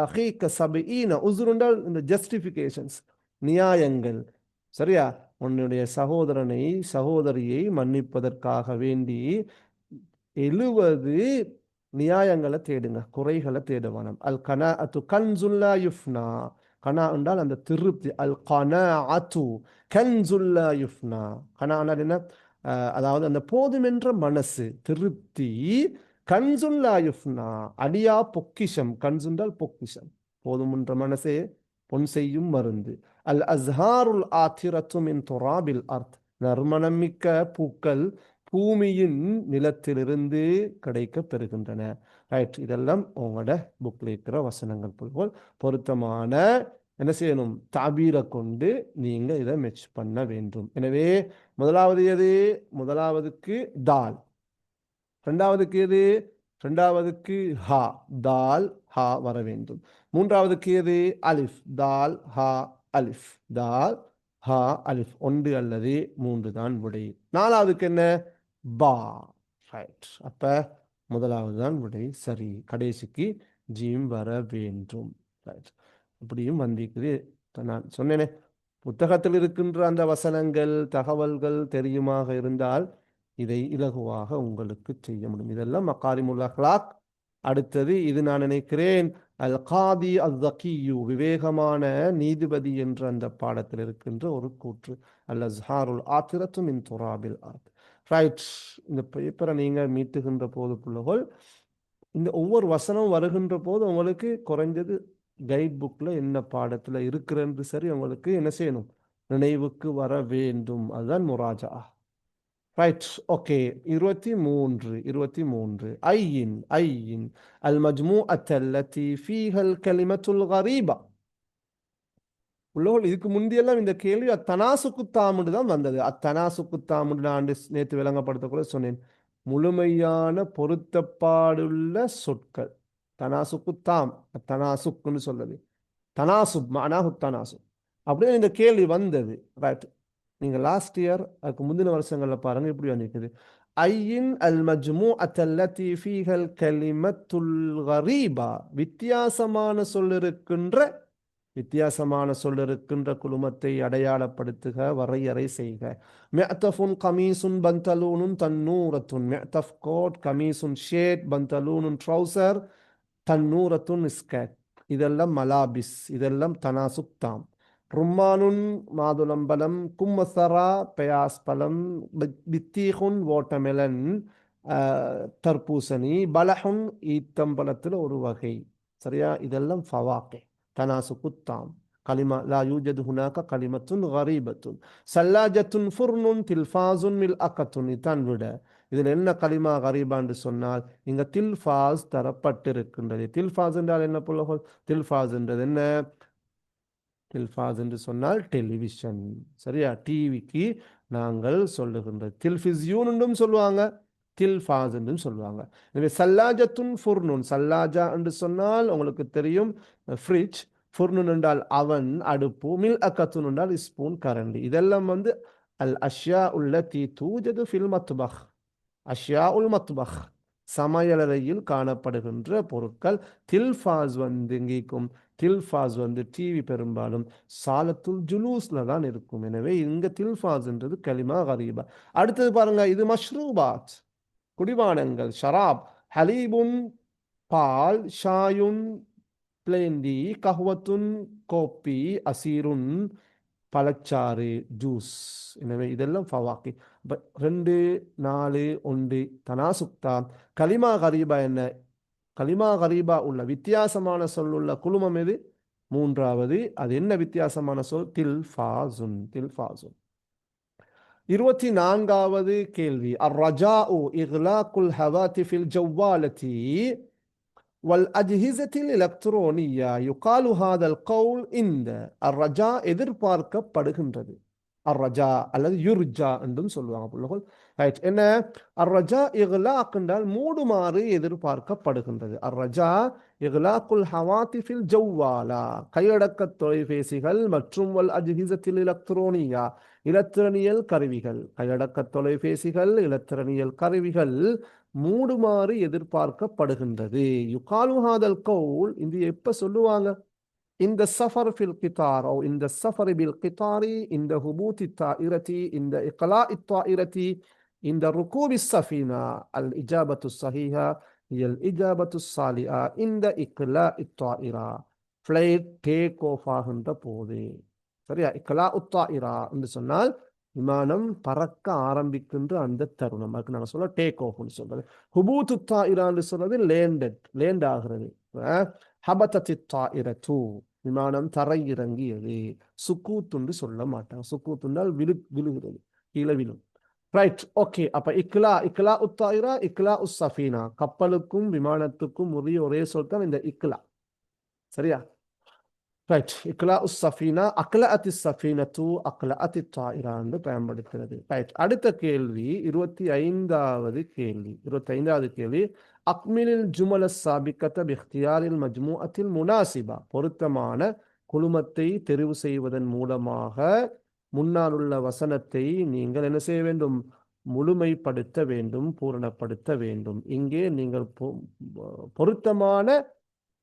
அஹீக்க சபீன உஸ்ருண்டால் இந்த ஜஸ்டிஃபிகேஷன்ஸ், நியாயங்கள். சரியா. உன்னுடைய சகோதரனை சகோதரியை மன்னிப்பதற்காக வேண்டி 70 நியாயங்களை தேடுங்க, குறைகளை தேட வேணும். அல் கனா அத்து கன்சுல்லா யுஃப்னா. கனா என்றால் அந்த திருப்தி. அல் கனா அத்து கன்சுல்லா யுஃப்னா. கனா என்ன, அதாவது அந்த போதுமென்ற மனசு, திருப்தி. கன்சுல்லா யுஃப்னா, அடியா பொக்கிஷம். கன்சுண்டால் பொக்கிஷம். போதுமென்ற மனசே பொன் செய்யும் மருந்து. அல் அஸ்ஹாருல் ஆத்திரத்து மின் துராபில் அர்த். நறுமணம் மிக்க பூக்கள் பூமியின் நிலத்திலிருந்து கிடைக்க பெறுகின்றன. ரைட். இதெல்லாம் உங்களோட புக்ல இருக்கிற வசனங்கள் போல் பொருத்தமான என்ன செய்யணும், தாபீரை கொண்டு நீங்க இதை மெச் பண்ண வேண்டும். எனவே முதலாவது எது, முதலாவதுக்கு தால். இரண்டாவதுக்கு எது, இரண்டாவதுக்கு ஹா, தால் ஹா வர வேண்டும். மூன்றாவதுக்கு எது, அலிஃப், தால் ஹா அலிஃப், தால் ஹா அலிஃப். 1 அல்லது 3 தான் விடை. நாலாவதுக்கு என்ன, பா. ரைட். அப்ப முதலாவது தான் விடை சரி. கடைசிக்கு ஜீம் வர வேண்டும். ரைட். இப்படியும் வந்திருக்குது. நான் சொன்னேனே, புத்தகத்தில் இருக்கின்ற அந்த வசனங்கள் தகவல்கள் தெரியுமாக இருந்தால் இதை இலகுவாக உங்களுக்கு செய்ய முடியும். இதெல்லாம் மக்காரிமுல் அஹ்லாக் அடுத்தது இது நான் நினைக்கிறேன் அல் காதி அல் தகியு விவேகமான நீதிபதி என்ற அந்த பாடத்தில் இருக்கின்ற ஒரு கூற்று அல் அஸ்ஹாருல் ஆத்திரத்து மின் துராபில் ஆத். ரைட். இந்த பேப்பரை நீங்கள் மீட்டுகின்ற போது பிள்ளைகள் இந்த ஒவ்வொரு வசனம் வருகின்ற போது உங்களுக்கு குறைஞ்சது கைட் புக்கில் என்ன பாடத்தில் இருக்கிறது சரி உங்களுக்கு என்ன செய்யணும், நினைவுக்கு வர வேண்டும். அதுதான் முராஜா. ரைட். ஓகே. 23 ஐயின் அல் மஜ்மூ அத்தல்லதி ஃபீஹல் கலிமத்துல் கரீபா. உள்ளவர்கள் இதுக்கு முந்தியெல்லாம் இந்த கேள்வி அத்தனாசுக்கு தாமுடு தான் வந்தது. அத்தனாசுக்கு தாமுடு நான் நேற்று விளங்கப்படுத்த கூட சொன்னேன். முழுமையான பொருத்தப்பாடுள்ள சொற்கள் தனாசுக்கு தாம், தனாசுக்குன்னு சொல்லுது. தனாசுப் மனாஹு தனாசுப் அப்படியே இந்த கேள்வி வந்தது. ரைட். நீங்க லாஸ்ட் இயர் அதுக்கு முந்தின வருஷங்கள்ல பாருங்க இப்படி வந்திருக்குது. ஐயின் அல் மஜ்மூ அத்தல்லதி ஃபீஹல் கலிமத்துல் கரீபா. வித்தியாசமான சொல்லிருக்கின்ற குழுமத்தை அடையாளப்படுத்துக, வரையறை செய்க. மிஅத்தஃபுன் கமீசுன் பந்தலூனுன் தன்னூரத்துன். மிஅத்தஃப் கோட், கமீசுன் ஷேட், பந்தலூனுன் ட்ரௌசர், தன்னூரத்துன் ஸ்கர்ட். இதெல்லாம் மலாபிஸ், இதெல்லாம் தனாசுக் தாம். ரும்மானுன் மாதுளம்பழம், கும்மசரா பயாஸ்பழம், பித்தீகுன் வாட்டர்மெலன் தர்பூசணி, பலஹுன் ஈத்தம்பழத்தில் ஒரு வகை. சரியா? இதெல்லாம் ஃபவாக்கே தனாசுக்குத்தாம். கலிமா லா யூஜது ஹுனாக கலிமத்துன் கரீபத்துன். சல்லாஜத்துன் ஃபுர்னுன் தில்ஃபாசுன் மில் அக்கத்துன். இதான் விட. இதில் என்ன கலிமா கரீபான்னு சொன்னால் இங்க தில்ஃபாஸ் தரப்பட்டிருக்கின்றது. தில்ஃபாஸ் என்றால் என்ன புள்ளகோல்? தில்ஃபாஸ் என்றது என்ன? தில்ஃபாஸ் என்று சொன்னால் டெலிவிஷன். சரியா? டிவிக்கு நாங்கள் சொல்லுகின்றது தில்ஃபிஸ்யூன் என்றும் சொல்லுவாங்க, தில்ஃபாஸ் என்றும் சொல்லுவாங்க. எனவே சல்லாஜத்துன் ஃபுர்னுன். சல்லாஜா என்று சொன்னால் உங்களுக்கு தெரியும் ஃப்ரிட்ஜ், ஃபுர்னுன் என்றால் அவன் அடுப்பு, மில் அக்கத்துன் என்றால் ஸ்பூன் கரண்டி. இதெல்லாம் அல் அஷ்யா உள்ளதி தூஜது ஃபில் மத்பஹ். அஷ்யா உல் மத்பஹ் சமையலறையில் காணப்படுகின்ற பொருட்கள். தில்ஃபாஸ் எங்கேக்கும்? தில்ஃபாஸ் டிவி பெரும்பாலும் சாலத்துல் ஜுலூஸ்ல தான் இருக்கும். எனவே இங்க தில்ஃபாஸ்ன்றது கலிமா கரீபா. அடுத்தது பாருங்க, இது மஷ்ரூபாத் குடிபானங்கள். ஷராப் ஹலீபுன் பால், ஷாயுன் பிளேண்டி, கஹ்வத்துன் கோப்பி, அசீருன் பழச்சாறு ஜூஸ். எனவே இதெல்லாம் ஃபவாக்கி. 2 4 1 தனாசுக்தா. கலிமா கரீபா என்ன? கலிமா கரீபா உள்ள வித்தியாசமான சொல்லுள்ள குழுமம் எது? மூன்றாவது. அது என்ன வித்தியாசமான சொல்? தில்ஃபாசுன். தில்ஃபாசுன். 24வது கேள்வி. அர் ரஜாஉ இக்லாக்குல் ஹவாத்திஃபில் ஜவ்வாலதி والأجهزة الإلكترونية يقال هذا القول عند الرجاء எதிர்பார்க்கப்படுகின்றது. அர்ரஜா அல்லது யுர்ஜா என்றும் சொல்லுவாங்க புள்ளகள். ரைட். என்ன? அர்ரஜா இக்லாக் என்றால் மூடுமாறு எதிர்பார்க்கப்படுகின்றது. அர்ரஜா இக்லாக்குல் ஹவாத்திஃபில் ஜவ்வாலா கையடக்க தொலைபேசிகள் மற்றும் வல் அஜ்ஹிஸத்தில் எலக்ட்ரோனியா இலத்திரனியல் கருவிகள். கையடக்க தொலைபேசிகள், இலத்திரனியல் கருவிகள் மூடுமாறு எதிர்பார்க்கப்படுகின்றது. யுகாலு ஹாதல் கவுல். இது எப்ப சொல்லுவாங்க? இந்த சஃபர் ஃபில் கிதார் او இந்த சஃபர் பில் கிதாரி, இந்த ஹுபூத் الطائرة، இந்த இக்லாء الطائرة، இந்த ركوب السفينة. الإجابة الصحيحة هي الإجابة الصالحة. இந்த இக்லாء الطائرة ஃப்ளைட் டேக் ஆஃப் ஆகின்ற போது. சரியா? இக்லாء الطائرة என்று சொன்னால் விமானம் பறக்க ஆரம்பிக்கின்ற அந்த தருணம். அதுக்கு நாங்கள் சொல்ல டேக் ஆஃப்னு சொல்றது. ஹுபூத் الطائرة என்று சொல்றது லேண்ட் ஆகிறது. ஹபதத் الطائرة விமானம் தரை இறங்கியது. சுக்கூத் என்று சொல்ல மாட்டாங்க. சுக்கூத் என்றால் விழுகிறது, கீழே விழும். ரைட். ஓகே. அப்ப இக்லா உத்தாயிரா, இக்லா உஸ் சஃபீனா. கப்பலுக்கும் விமானத்துக்கும் உரிய ஒரே சொல் தான் இந்த இக்லா. சரியா? ரைட். இக்லா உஸ் சஃபீனா, அக்லஅத் சஃபீனத்து, அக்லஅத் தாயிரா என்று பயன்படுத்துகிறது. ரைட். அடுத்த கேள்வி 25வது கேள்வி. அக்மிலில் ஜுமல் சாபிக்கத்த பிக்தியாரில் மஜ்மூஅத்தில் முனாசிபா. பொருத்தமான குழுமத்தை தெரிவு செய்வதன் மூலமாக முன்னால் உள்ள வசனத்தை நீங்கள் என்ன செய்ய வேண்டும்? முழுமைப்படுத்த வேண்டும், பூரணப்படுத்த வேண்டும். இங்கே நீங்கள் பொருத்தமான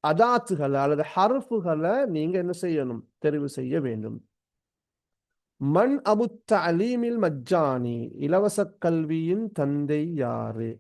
அதாத்துகளை அல்லது ஹர்ஃபுகளை நீங்க என்ன செய்யணும்? தெரிவு செய்ய வேண்டும். மன் அபு தலீமில் மஜ்ஜானி. இலவச கல்வியின் தந்தை யாரு?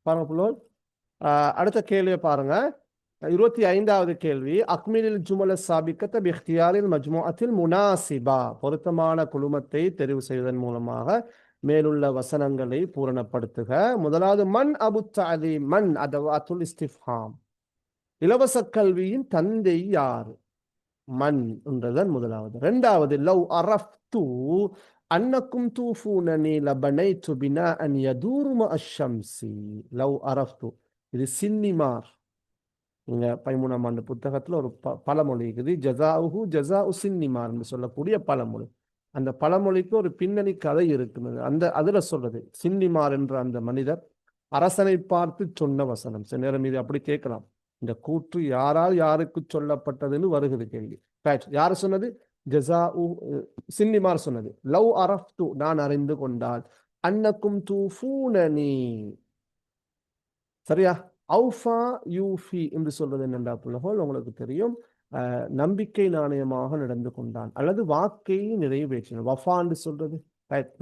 பாருங்க புள்ளோல். அடுத்த கேள்வியை பாருங்க. 25வது கேள்வி. அக்மிலில் ஜுமல சாபிக்கத்த பிஹ்தியாரில் மஜ்முஅத்தில் முனாசிபா. பொருத்தமான குழுமத்தை தெரிவு செய்வதன் மூலமாக மேலுள்ள வசனங்களை பூரணப்படுத்துக. முதலாவது மன் அபு தஅலீம். மன் அதவாத்துல் இஸ்திஃப்ஹாம். இலவச கல்வியின் தந்தை யார்? மன் என்றதன் முதலாவது. இரண்டாவது லவ் அரஃப்து அன்னக்கும் தூஃபூனனி லபனைத்து பினாஅன் யதூரு மஅ ஷம்ஸி. லவ் அரஃப்து இது சின்னிமார். இங்க 13ஆம் ஆண்டு புத்தகத்துல ஒரு பழமொழி இருக்குது. ஜஸாஉஹு ஜஸாஉ சின்னிமார் என்று சொல்லக்கூடிய பழமொழி. அந்த பழமொழிக்கு ஒரு பின்னணி கதை இருக்குது. அதுல சொல்றது சின்னிமார் என்ற அந்த மனிதர் அரசனை பார்த்து சொன்ன வசனம். சில நேரம் இது அப்படி கேட்கலாம். இந்த கூற்று யாரால் யாருக்கு சொல்லப்பட்டதுன்னு வருகிறது கேள்வி. யார் சொன்னது? ஜஸாஉ சின்னிமார் சொன்னது. லவ் அரஃப்து நான் அறிந்து கொண்டால், அன்னக்கும் தூஃபூனனி சரியா. அவுஃபா யூஃபி என்று சொல்றது என்னென்றா புள்ளகோல் உங்களுக்கு தெரியும். நம்பிக்கை நாணயமாக நடந்து கொண்டான் அல்லது வாக்கை நிறைவேற்றினான். வஃபா என்று சொல்றது.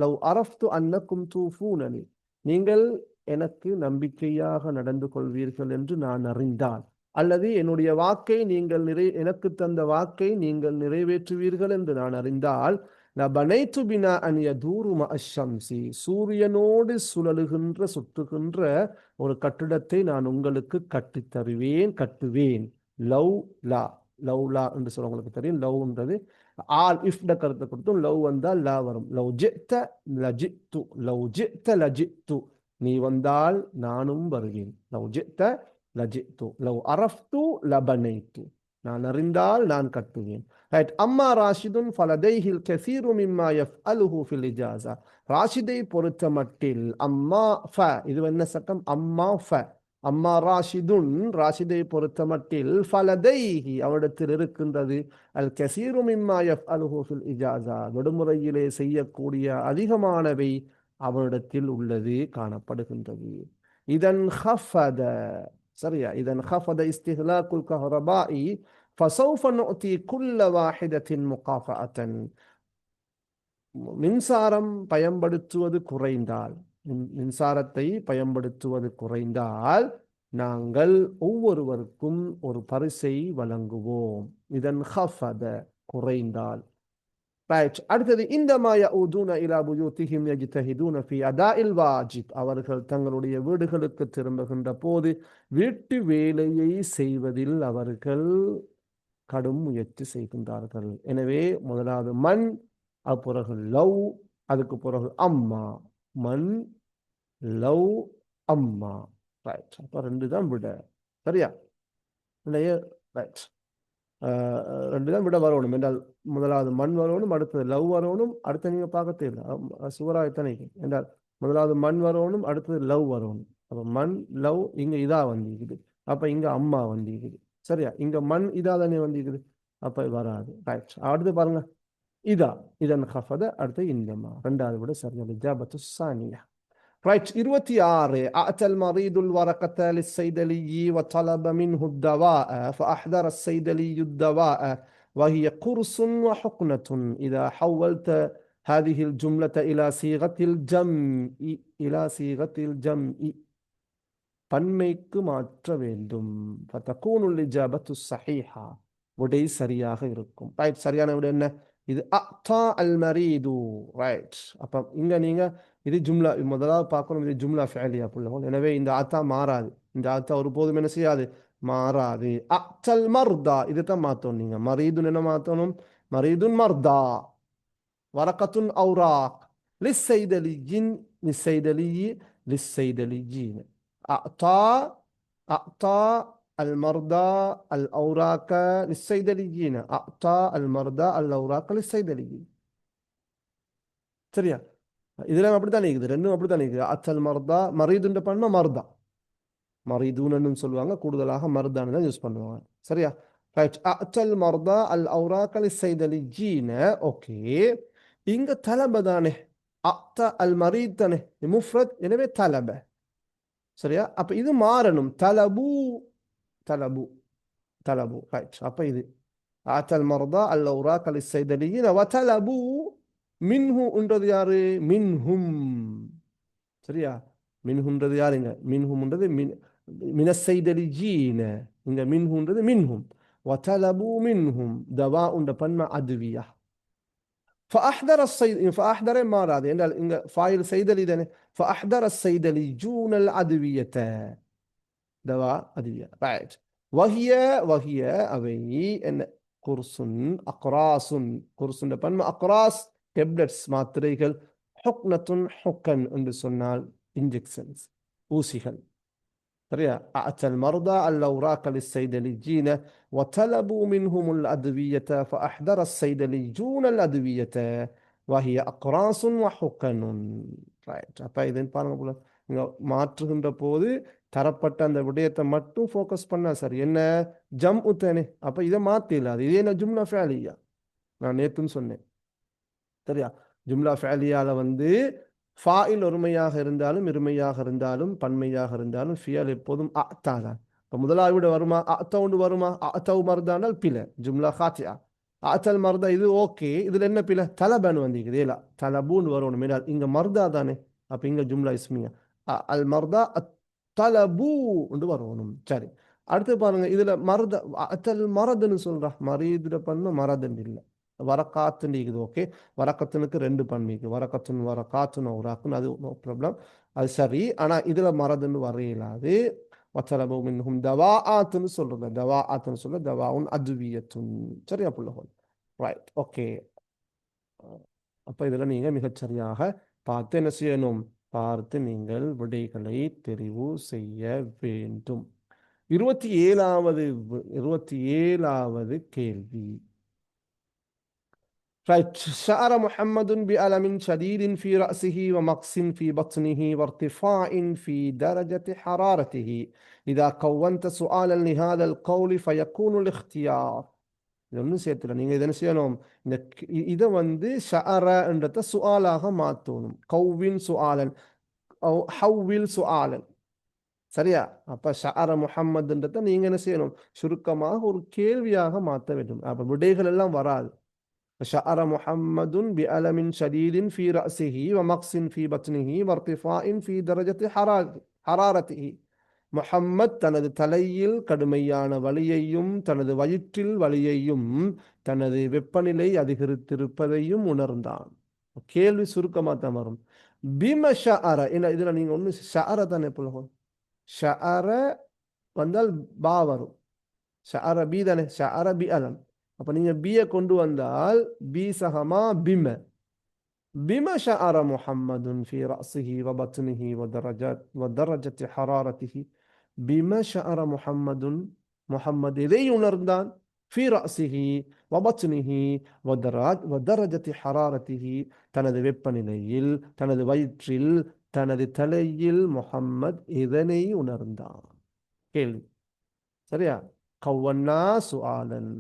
லவ் அரஃப்து அன்னக்கும் தூஃபூனனி நீங்கள் எனக்கு நம்பிக்கையாக நடந்து கொள்வீர்கள் என்று நான் அறிந்தால், அல்லது என்னுடைய வாக்கை நீங்கள் எனக்கு தந்த வாக்கை நீங்கள் நிறைவேற்றுவீர்கள் என்று நான் அறிந்தால், லபனைத்து பினாஅன் யதூரு மஅ ஷம்ஸி சூரியனோடு சுழலுகின்ற சுற்றுகின்ற ஒரு கட்டிடத்தை நான் உங்களுக்கு கட்டித் தருவேன், கட்டுவேன். லவ் லா. லவ் லா என்று சொல்ல உங்களுக்கு தெரியும். லவ்ன்றது ஆல் இஃப்ட கருத்தை கொடுத்தும் லவ் வந்தால் லா வரும். லவ் ஜித்த லஜித்து. லவ் ஜித்த லஜித்து நீ வந்தால் நானும் வருவேன். லவ் ஜித்த லஜித்து. லவ் அரஃப்து லபனைத்து நான் அறிந்தால் நான் கட்டுவேன். ரைட். அம்மா ராஷிதுன் ஃபலதைஹில் கஸீரு மிம்மா யஃப்அலுஹு ஃபில் இஜாஸா. ராஷிதை பொறுத்த மட்டில் அம்மா ஃப இது என்ன சட்டம்? அம்மா ஃப. அம்மா ராஷிதுன் ராஷிதை பொறுத்த மட்டில் ஃபலதைஹி அவரிடத்தில் இருக்கின்றது அல் கஸீரு மிம்மா யஃப்அலுஹு ஃபில் இஜாஸா விடுமுறையிலே செய்யக்கூடிய அதிகமானவை அவரிடத்தில் உள்ளது, காணப்படுகின்றது. இதன் ஹஃபத சரியா. இதன் ஹஃபத இஸ்திஹ்லாக்குல் கஹ்ரபாஇ ஃபஸௌஃப நுஅதி குல்ல வாஹிதத்தின் முகாஃபஅத்தன். மின்சாரம் பயன்படுத்துவது குறைந்தால், மின்சாரத்தை பயன்படுத்துவது குறைந்தால் நாங்கள் ஒவ்வொருவருக்கும் ஒரு பரிசை வழங்குவோம். இதன் ஹஃபத குறைந்தால். அடுத்தது இந்தமா யஊதுன இலா புயூத்திஹிம் யஜ்தஹிதுன ஃபீ அதாஇல் வாஜிப். அவர்கள் தங்களுடைய வீடுகளுக்கு திரும்புகின்ற போது வீட்டு வேலையை செய்வதில் அவர்கள் கடும் முயற்சி செய்கின்றார்கள். எனவே முதலாவது மண், அது பிறகு லவ், அதுக்கு பிறகு அம்மா. மண், லவ், அம்மா. ரைட். அப்ப ரெண்டு தான் விட. சரியா இல்லையே? ரைட். ரெண்டு தான் விட வரணும் என்றால் முதலாவது மண் வரணும், அடுத்தது லவ் வரணும், அடுத்த நீங்க பார்க்க தெரியல சுவராயத்தனை என்றால் முதலாவது மண் வரணும், அடுத்தது லவ் வரணும். அப்ப மண் லவ் இங்க இதா வந்திருக்குது, அப்ப இங்க அம்மா வந்திருக்குது. சரியா. இங்க மண் இதா தானே வந்திருக்குது, அப்ப வராது. ரைட். அடுத்து பாருங்க இதா. இதன் ஹஃபத அடுத்து இந்தமா. ரெண்டாவது விட சரியான இஜாபத்து சானியா. ரைட். 26. أتى المريض الورقة للصيدلي وطلب منه الدواء فأحضر الصيدلي الدواء وهي قرص وحقنة. إذا حولت هذه الجملة إلى صيغة الجمع பன்மைக்கு மாற்ற வேண்டும். فتكون الإجابة الصحيحة. விடை சரியாக இருக்கும். ரைட். சரியான விடை என்ன? இது அத்தா அல் மரீது. ரைட். அப்ப இங்க நீங்க இது ஜும்லா முதலாவது பார்க்கணும். இது ஜும்லா ஃபிஅலியா புள்ளவும். எனவே இந்த ஆத்தா மாறாது. இந்த ஆத்தா ஒருபோதும் என்ன செய்யாது? மாறாது. அத்தல் மர்தா இதுதான் மாத்தணும். நீங்க மரீதுன் என்ன மாத்தணும்? மரீதுன் மர்தா. வரக்கத்துன் அவுராக். லிஸ்ஸைதலியின் லிஸ்ஸைதலியி லிஸ்ஸைதலியீன். அத்தா அத்தா المرضى الأوراق للصيدليين. أعطى المرضى الأوراق للصيدليين. சரியா. இதெல்லாம் அப்படித்தான் இருக்குது. ரெண்டும் அப்படித்தான் இருக்குது. அத்தல் மர்தா மரீதுன்ற பண்ண மர்தா மரீதூன்னு சொல்லுவாங்க. கூடுதலாக மர்தான்னு தான் யூஸ் பண்ணுவாங்க. சரியா. ரைட். அத்தல் மர்தா அல் அவுராக லிஸ்ஸைதலியீன. ஓகே. இங்க தலப தானே. அத்த அல் மரீத் தானே முஃப்ரத். எனவே தலப. சரியா. அப்ப இது மாறணும். தலபு தலபு தலபு. ரைட். அப்ப இது ஆத்தல் மர்தா அல் அவுராக லிஸ்ஸைதலியீன வதலபு மின்ஹு என்றது யாரு? மின்ஹும். சரியா. மின்ஹுன்றது யாருங்க? மின்ஹும்ன்றது மினசைதலி ஜீன. இங்க மின்ஹுன்றது மின்ஹும். வதலபு மின்ஹும் தவா உண்ட பன்ம அதுவியா. فأحضر الصيد فأحضر ما راد إن فاعل صيدلي ده فأحضر الصيدليجون الأدوية دواء أدوية right وهي أبي إن قرص أقراص قرص بن أقراص tablets மாத்திரைகள் حقنة حقن என்று சொன்னால் injections ஊசிகள் சரியா أتى المرضى الأوراق للصيدليين وطلبوا منهم الأدوية فأحضر الصيدليون الأدوية وهي أقراص وحقن ரைட் அப்போ இதுன்னு பாருங்க போல இங்கே மாற்றுகின்ற போது தரப்பட்ட அந்த விடயத்தை மட்டும் ஃபோக்கஸ் பண்ணா சரி என்ன ஜம் உத்தனே அப்போ இதை மாற்றிடல அது இதே நான் ஜும்லா ஃபேலியா நான் நேற்றுன்னு சொன்னேன் சரியா ஜும்லா ஃபேலியால வந்து ஃபாயில் ஒருமையாக இருந்தாலும் இருமையாக இருந்தாலும் பன்மையாக இருந்தாலும் ஃபியல் எப்போதும் அத்தா தான் இப்போ முதலாவது விட வருமா அத்தவுண்டு வருமா அத்தவு மருதானால் பில ஜும்லா ஹாத்தியா அத்தல் மருதா இது ஓகே இதுல என்ன பில தலபன்னு வந்திருக்குது ஏலா தலபூன்னு வரணும் மீனால் இங்க மருதா தானே அப்ப இங்க ஜும்லா இஸ்மியா அல் மருதா தலபூ வரணும் சரி அடுத்து பாருங்க இதுல மருத அத்தல் மரதுன்னு சொல்றா மரீதுல பண்ண மரதுன்னு இல்லை வரக்காத்துன்னு இருக்குது ஓகே வரக்கத்துனுக்கு ரெண்டு பன்மைக்கு வரக்கத்துன்னு வரக்காத்துன்னு உராக்குன்னு அது நோ ப்ராப்ளம் அது சரி ஆனா இதுல மரதுன்னு வரையிலாது வத்தலபு மின்ஹும் தவாஆத்துன்னு சொல்றது தவாஆத்துன்னு சொல்ல தவாஉன் அதுவியத்துன் சரியா புள்ளஹோல் ரைட் ஓகே அப்ப இதுல நீங்க மிகச்சரியாக பார்த்து என்ன செய்யணும் பார்த்து நீங்கள் விடைகளை தெரிவு செய்ய வேண்டும் 27வது கேள்வி right شعر محمد بألم شديد في رأسه ومقص في بطنه وارتفاع في درجة حرارته إذا كونت سؤالا لهذا القول فيكون الاختيار ஒன்றும் சேர்த்துல நீங்க இதை செய்யணும் இதை வந்து ஷஅரன்றத சுஆலாக மாற்றணும் கௌவின் சுஆலன் ஹவ்வில் சுஆலன் சரியா அப்ப ஷஅர முஹம்மதுன்றத நீங்க என்ன செய்யணும் சுருக்கமாக ஒரு கேள்வியாக மாற்ற வேண்டும் அப்ப விடைகள் எல்லாம் வராது شعر محمد بألم شديد في رأسه ومقص في بطنه وارتفاع في درجة حرارته முஹம்மத் தனது தலையில் கடுமையான வலியையும் தனது வயிற்றில் வலியையும் தனது வெப்பநிலை அதிகரித்திருப்பதையும் உணர்ந்தான் கேள்வி சுருக்கமாக தான் வரும் பிம ஷஅர என்ன இதுல நீங்க ஒண்ணு ஷஅர தானே புலகம் ஷஅர வந்தால் பா வரும் ஷஅர பி தானே ஷஅர பி அலம் அப்ப நீங்க பியை கொண்டு வந்தால் பி சஹமா பிம بما شعر محمد في رأسه وبطنه ودرجة حرارته بما شعر محمد إذا ينردان في رأسه وبطنه ودرجة حرارته تند வெப்பநிலையில் தனது வயிற்றில் தனது தலையில் முஹம்மத் இதனை உணர்ந்தான் கேள்வி சரியா கவ்வன்னா சுஆலன்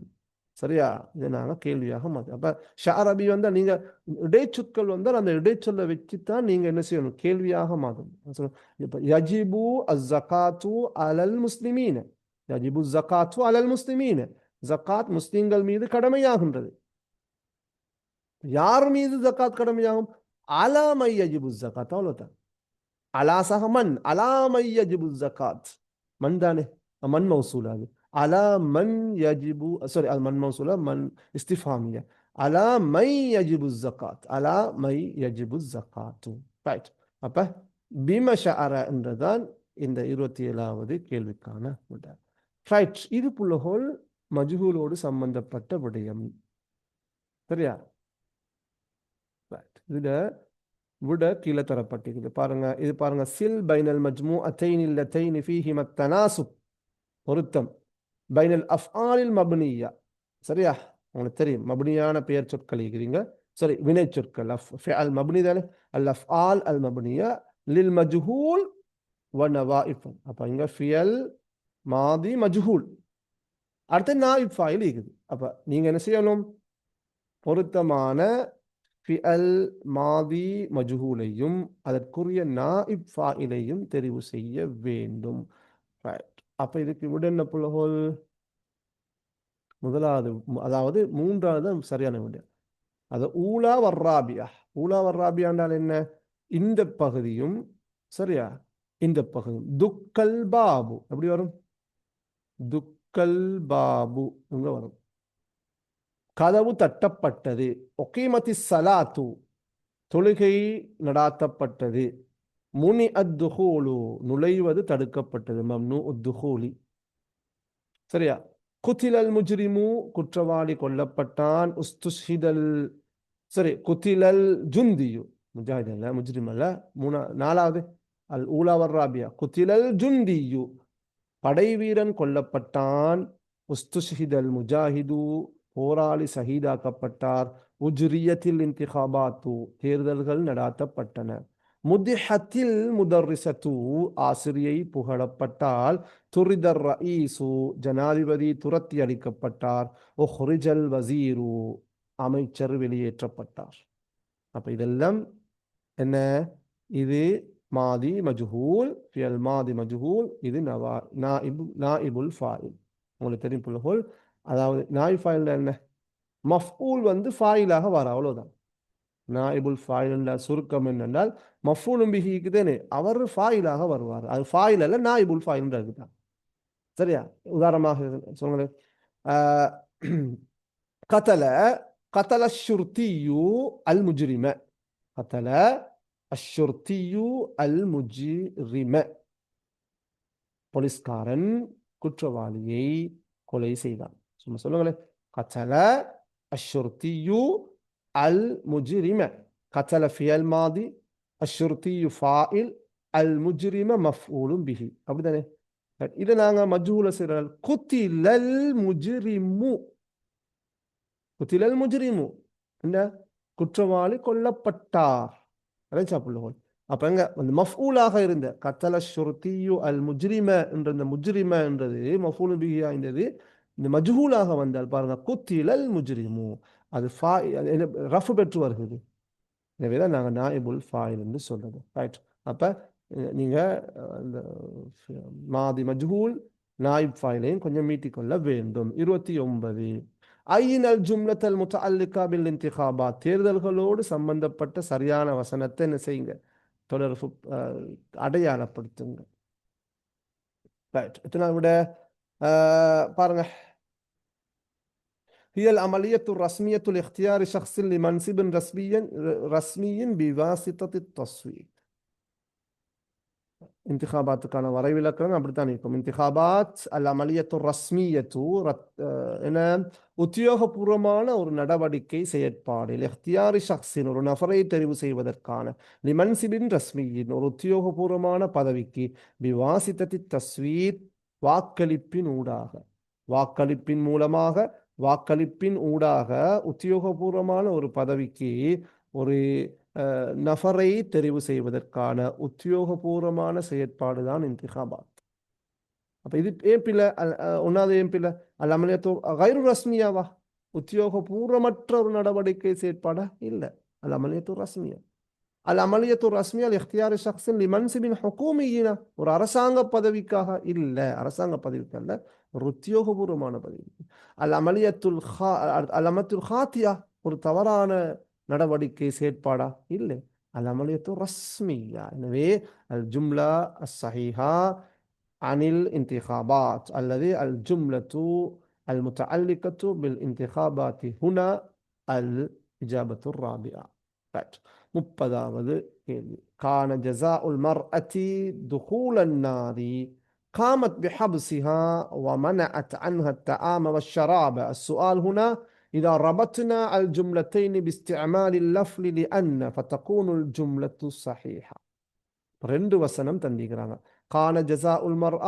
சரியா இதை நாங்கள் கேள்வியாக மாற்றோம் அப்போ ஷஅரபி வந்தால் நீங்கள் இடைச்சொற்கள் வந்தால் அந்த இடைச்சொல்லை வச்சுத்தான் நீங்கள் என்ன செய்யணும் கேள்வியாக மாற்றணும் இப்போ யஜிபு அஸ்ஸகாத்து அலல் முஸ்லிமீன யஜிபு ஜகாத்து அலல் முஸ்லிமீன ஜகாத் முஸ்லிம்கள் மீது கடமையாகின்றது யார் மீது ஜகாத் கடமையாகும் அலாமை யஜிபு ஜகாத் அவ்வளோதான் அலாசக மண் அலாமை யஜிபு ஜகாத் மண் தானே மண் மௌசூலாது على من يجب سوري من موصولة من استفهامية على من يجب الزكاة على من يجب الزكاة right அப்ப بما شعر என்றதான் இந்த 27வது கேள்விக்கான விடை right இது புள்ளஹோல் மஜ்ஹூலோடு சம்பந்தப்பட்ட விடயம் சரியா right இதுல விட கீழே தரப்பட்டிருக்கு பாருங்க இது பாருங்க சில் பைனல் மஜ்மூஅத்தைன் அல்லத்தைன் ஃபீஹிமா தனாசுப் பொருத்தம் பைனல் அஃஆலில் மப்னியா சரியா உங்களுக்கு தெரியும் மப்னியான பெயர் சொற்கள் இருக்கிறீங்க சரி வினை சொற்கள் ஃபிஅல் மப்னி தானே அல் அஃஆல் அல் மப்னியா லில் மஜ்ஹூல் வ நவாயிஃப் அப்ப இங்க ஃபியல் மாதி மஜ்ஹூல் அடுத்து நாயிப் ஃபாயில் இருக்குது அப்ப நீங்க என்ன செய்யணும் பொருத்தமான ஃபிஅல் மாதி மஜ்ஹூலையும் அதற்குரிய நாயிப் ஃபாயிலையும் தெரிவு செய்ய வேண்டும் ரைட் அப்ப இதுக்கு விட என்ன புள்ளஹோல் முதலாவது அதாவது மூன்றாவது சரியான விட அது ஊலா வர்ராபியா ஊலா வர்ராபியா என்றால் என்ன இந்த பகுதியும் சரியா இந்த பகுதி. துக்கல் பாபு எப்படி வரும்? துக்கல் பாபு இங்க வரும். கதவு தட்டப்பட்டது. ஒகீமத்தி சலாத்து தொழுகை நடாத்தப்பட்டது. முனி அத்துஹூலு நுழைவது தடுக்கப்பட்டது. மம்னு உத்துஹூலி. சரியா? குத்திலல் முஜ்ரிமு குற்றவாளி கொல்லப்பட்டான். உஸ்துஷிதல் சரி குத்திலல் ஜுந்தியு முஜாஹித் அல்ல முஜ்ரிம் அல்ல. நாலாவது அல் ஊலா வர்ராபியா. குத்திலல் ஜுந்தியு படைவீரன் கொல்லப்பட்டான். உஸ்துஷிதல் முஜாஹிது போராளி சஹீதாக்கப்பட்டார். உஜ்ரியத்தில் இன்திகாபாத்து தேர்தல்கள் நடாத்தப்பட்டன. முதிஹத்தில் முதர்ரிசத்து ஆசிரியை புகழப்பட்டால். துரிதர் ரஈசு ஜனாதிபதி துரத்தி அளிக்கப்பட்டார். ஒஹ்ரிஜல் வசீரு அமைச்சர் வெளியேற்றப்பட்டார். அப்ப இதெல்லாம் என்ன? இது மாதி மஜ்ஹூல், ஃபியல் மாதி மஜ்ஹூல். இது நாயிபுல் ஃபாயில். உங்களுக்கு தெரியும் புல்லுகோல். அதாவது நாயிப் ஃபாயில் என்ன? மஃபூல் வந்து ஃபாயிலாக வர அவ்வளவுதான். நாயிபுல் ஃபாயில் என்றால் சுருக்கம் என்னென்றால் மஃபூலும் பிஹிக்கு தானே அவர் ஃபாயிலாக வருவார். அது ஃபாயில் அல்ல, நாயிபுல் ஃபாயில் இருக்குதான். சரியா? உதாரணமாக சொல்லுங்களேன். கத்தல கத்தல ஷுர்தியு அல் முஜ்ரிம. கத்தல அஷ்ஷுர்தியு அல் முஜ்ரிம. போலீஸ்காரன் குற்றவாளியை கொலை செய்தான். சும்மா சொல்லுங்களேன். கத்தல அஷ்ஷுர்தியு அல் முஜ்ரிம. கத்தல ஃபியல் மாதி, அஷ்ஷுர்தியு ஃபாயில், அல் முஜ்ரிம மஃஊலும் பிஹி. அப்படிதானே? இதை நாங்க மஜ்ஹூல செய்யறோம். குத்திலல் முஜ்ரிமு. குத்திலல் முஜ்ரிமு என்ன? குற்றவாளி கொல்லப்பட்டார். சாப்பிடுவோம். அப்ப எங்க அந்த மஃஊலாக இருந்த கத்தல ஷுர்தியு அல் முஜ்ரிம என்ற இந்த முஜ்ரிம என்றது மஃஊலு பிஹி ஆய்ந்தது. இந்த மஜ்ஹூலாக வந்தால் பாருங்க குத்திலல் முஜ்ரிமு அது ரஃப் பெற்று வருகிறது. எனவேதான் நாங்கள் நாயிபுல் ஃபாயில் என்று சொல்றது. ரைட். அப்ப நீங்க அந்த மாதி மஜ்ஹூல் நாயிப் ஃபாயிலையும் கொஞ்சம் மீட்டிக்கொள்ள வேண்டும். 29 ஐயினல் ஜும்லத்தல் முத்தஅல்லிகா பில் இன்திகாபாத் தேர்தல்களோடு சம்பந்தப்பட்ட சரியான வசனத்தை என்ன செய்யுங்க? தொடர்பு அடையாளப்படுத்துங்க. ரைட். எத்தனை விட பாருங்க. هي العملية الرسمية لاختيار شخص لمنصب رسمي بواسطة التصويت. இன்திகாபாத்துக்கான வரைவிலக்கணம் அப்படித்தான் இருக்கும். இன்திகாபாத் அல் அமலியத்து ரஸ்மியத்து என உத்தியோகபூர்வமான ஒரு நடவடிக்கை செயற்பாடு. இஹ்தியாரி ஷக்ஸின் ஒரு நபரை தெரிவு செய்வதற்கான, லிமன்சிபின் ரஸ்மியின் ஒரு உத்தியோகபூர்வமான பதவிக்கு, பிவாசித்தத்தி தஸ்வீத் வாக்களிப்பின் ஊடாக, வாக்களிப்பின் மூலமாக, வாக்களிப்பின் ஊடாக உத்தியோகபூர்வமான ஒரு பதவிக்கு ஒரு நபரை தெரிவு செய்வதற்கான உத்தியோகபூர்வமான செயற்பாடு தான் இன்திகாபாத். அப்ப இது ஏன் பிள்ளை ஒன்னாவது ஏன் பிள்ளை அல்ல அமலியத்தோ கைரு ரஸ்மியாவா? உத்தியோகபூர்வமற்ற ஒரு நடவடிக்கை செயற்பாடா? இல்லை. அல்ல அமலியத்தோ ரஸ்மியா. அல் அமலியத்து ரஸ்மியா இஹ்தியாரி ஷக்ஸின் லிமன்சிபின் ஹுகூமியினா ஒரு அரசாங்க பதவிக்காக இல்லை. அரசாங்க பதவிக்கு அல்ல, ஒரு உத்தியோகபூர்வமான பதவி. அல் அமலியத்துல் ஹாத்தியா ஒரு தவறான நடவடிக்கை செயற்பாடா? இல்லை. அல் அமலியத்து ரஸ்மியா. எனவே அல் ஜும்லா அஸ் சஹீஹா அனில் இன்திகாபாத் அல்லது அல் ஜும்லத்து அல் முத்தஅல்லிகத்து பில் இன்திகாபாத்தி ஹுனா அல் இஜாபத்து ராபியா. ரைட். 30வது கேள்வி. கான ஜஸாஉல் மர்அத்தி துகூலன் நாரி قامت بحبسها ومنعت عنها الطعام والشراب. السؤال هنا إذا ربطنا الجملتين باستعمال اللفظ لأن فتكون الجملة صحيحة. ரெண்டு வசனம் தந்திக்கிறாங்க. கான ஜஸாஉல் மர்அ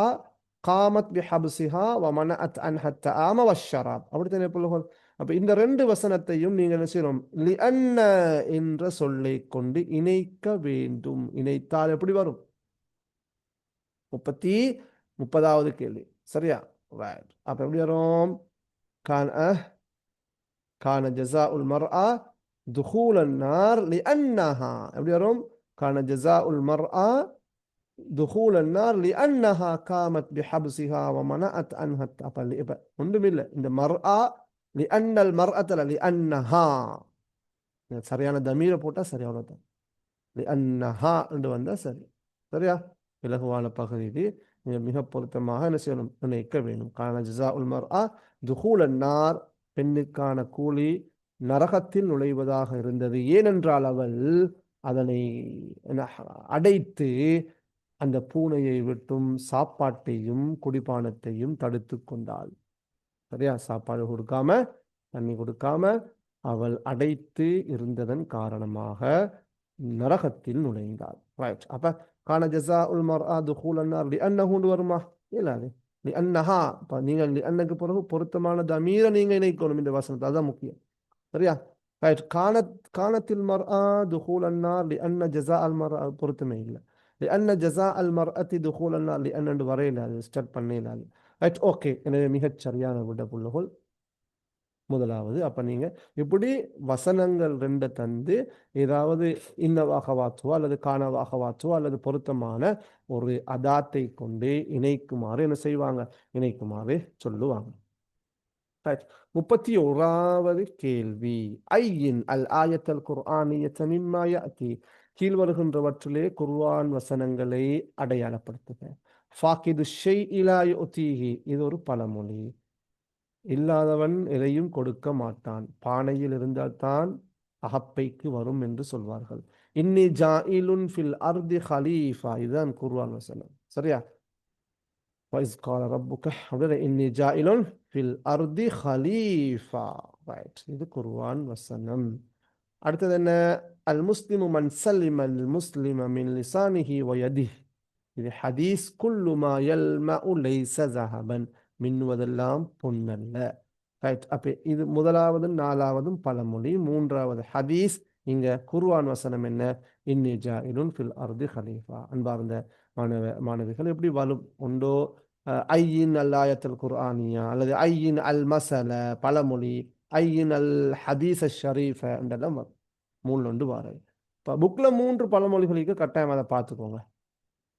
قامت بحبسها ومنعت عنها الطعام والشراب. அப்படித்தானே சொல்லுவோம். அப்ப இந்த ரெண்டு வசனத்தையும் நீங்க என்ன செய்யணும்? லிஅன்ன என்ற சொல்லை கொண்டு இணைக்க வேண்டும். இணைத்தால் எப்படி வரும்? 30வது கேள்வி. சரியா? ரைட். அப்ப எப்படி வரும்? கான ஜஸாஉல் மர்அ துகூலன் நார் லிஅன்னஹா. எப்படி வரும்? கான ஜஸாஉல் மர்அ துகூலன் நார் லிஅன்னஹா காமத் பிஹப்ஸிஹா வமனஅத் அன்ஹா. அப்ப ஒன்றுமில்லை. இந்த மர்அ லிஅன்னல் மர்அத லிஅன்னஹா சரியான தமீரை போட்டா சரியானது. லிஅன்னஹா என்று வந்தா சரி. சரியா? இலகுவான பகுதி இது. மிக பொருத்தமாக என்ன செய்யணும், நினைக்க வேண்டும். கான ஜஸா உல் மர்ஆ துஹூலன் நார், பெண்ணுக்கான கூலி நரகத்தில் நுழைவதாக இருந்தது. ஏனென்றால் அவள் அதனை அடைத்து அந்த பூனையை விட்டும் சாப்பாட்டையும் குடிபானத்தையும் தடுத்து கொண்டாள். சரியா? சாப்பாடு கொடுக்காம, தண்ணி கொடுக்காம அவள் அடைத்து இருந்ததன் காரணமாக நரகத்தில் நுழைந்தாள். ரைட். அப்ப கான ஜஸா உல் மர்ஆ துஹூலன் நார் லிஅன்னஹு வருமா இல்லாது லிஅன்னஹா. அப்ப நீங்க லிஅன்னக்கு பிறகு பொருத்தமான தமீரை நீங்க இணைக்கணும் இந்த வசனத்தை. அதுதான் முக்கியம். சரியா? ரைட். கானத்தில் மர்ஆ துஹூலன் நார் லிஅன்ன ஜஸா அல் மர்ஆ பொருத்தமே இல்லை. லிஅன்ன ஜஸா அல் மர்அத்தி துஹூலன் நார் லிஅன்னு வரையில அது ஸ்டார்ட் பண்ணல. ரைட். ஓகே. எனவே மிகச் சரியான விட புள்ளுகள் முதலாவது. அப்ப நீங்க இப்படி வசனங்கள் ரெண்ட தந்து ஏதாவது இன்னவாக வாத்துவோ அல்லது காணவாக வாத்துவோ அல்லது பொருத்தமான ஒரு அதாத்தை கொண்டு இணைக்குமாறு என்ன செய்வாங்க, இணைக்குமாறு சொல்லுவாங்க. 31வது கேள்வி, ஐயின் அல் ஆயத்தல் குர்ஆனியத மிம்மா யஅதி, கீழ் வருகின்றவற்றிலே குர்ஆன் வசனங்களை அடையாளப்படுத்துக. ஃபாகிது ஷைஇ லா யுதீஹி, இது ஒரு பழமொழி. இல்லாதவன் எதையும் கொடுக்க மாட்டான், பானையில் இருந்தால்தான் அகப்பைக்கு வரும் என்று சொல்வார்கள். இன்னி ஜாயிலுன் ஃபில் அர்தி ஹலீஃபா, இதுதான் குர்ஆன் வசனம். சரியா? வைஸ் கால ரப்புக அப்படின்னா இன்னி ஜாயிலுன் ஃபில் அர்தி ஹலீஃபா. ரைட். இது குர்ஆன் வசனம். அடுத்தது என்ன? அல் முஸ்லிமு மன் சல்லிம அல் முஸ்லிம மின் லிசானிஹி வ யதிஹி, இது ஹதீஸ். குல்லு மா யல்மஉ லைஸ ஸஹபன், மின்னுவதெல்லாம் பொன்னல்ல. ரைட். அப்ப இது முதலாவதும் நாலாவதும் பழமொழி, மூன்றாவது ஹதீஸ். இங்க குர்ஆன் வசனம் என்ன? இன்னி ஜாயிலுன் ஃபில் அர்தி ஹலீஃபா. அன்பார்ந்த மாணவிகள் எப்படி வரும்? ஒன்றோ ஐயின் அல் ஆயத்தல் குர்ஆனியா, அல்லது ஐயின் அல் மசல பழமொழி, ஐயின் அல் ஹதீஸ் ஷரீஃப என்றெல்லாம் வரும். மூணு ஒன்று வாரம். இப்போ புக்கில் 3 பழமொழிகளுக்கு கட்டாயம் அதை பார்த்துக்கோங்க.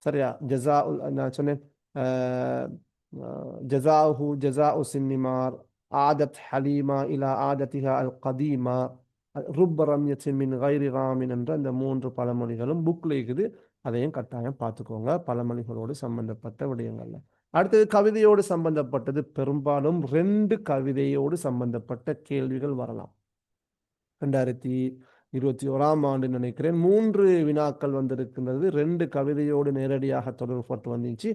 சரியா? ஜஸா நான் சொன்னேன், ஜஸாஹு ஜஸாஉ சின்னிமார், ஆதத் ஹலீமா இலா ஆதத்திஹா அல் கதீமா, ருப்ப ரம்யத்தின் மின் கைரி ராமின் என்ற இந்த 3 பழமொழிகளும் புக்கில் இருக்குது. அதையும் கட்டாயம் பார்த்துக்கோங்க, பழமொழிகளோடு சம்பந்தப்பட்ட விடயங்கள்ல. அடுத்தது கவிதையோடு சம்பந்தப்பட்டது. பெரும்பாலும் 2 கவிதையோடு சம்பந்தப்பட்ட கேள்விகள் வரலாம். 2021ஆம் ஆண்டு நினைக்கிறேன் 3 வினாக்கள் வந்திருக்கின்றது. 2 கவிதையோடு நேரடியாக தொடர்பட்டு வந்துச்சு.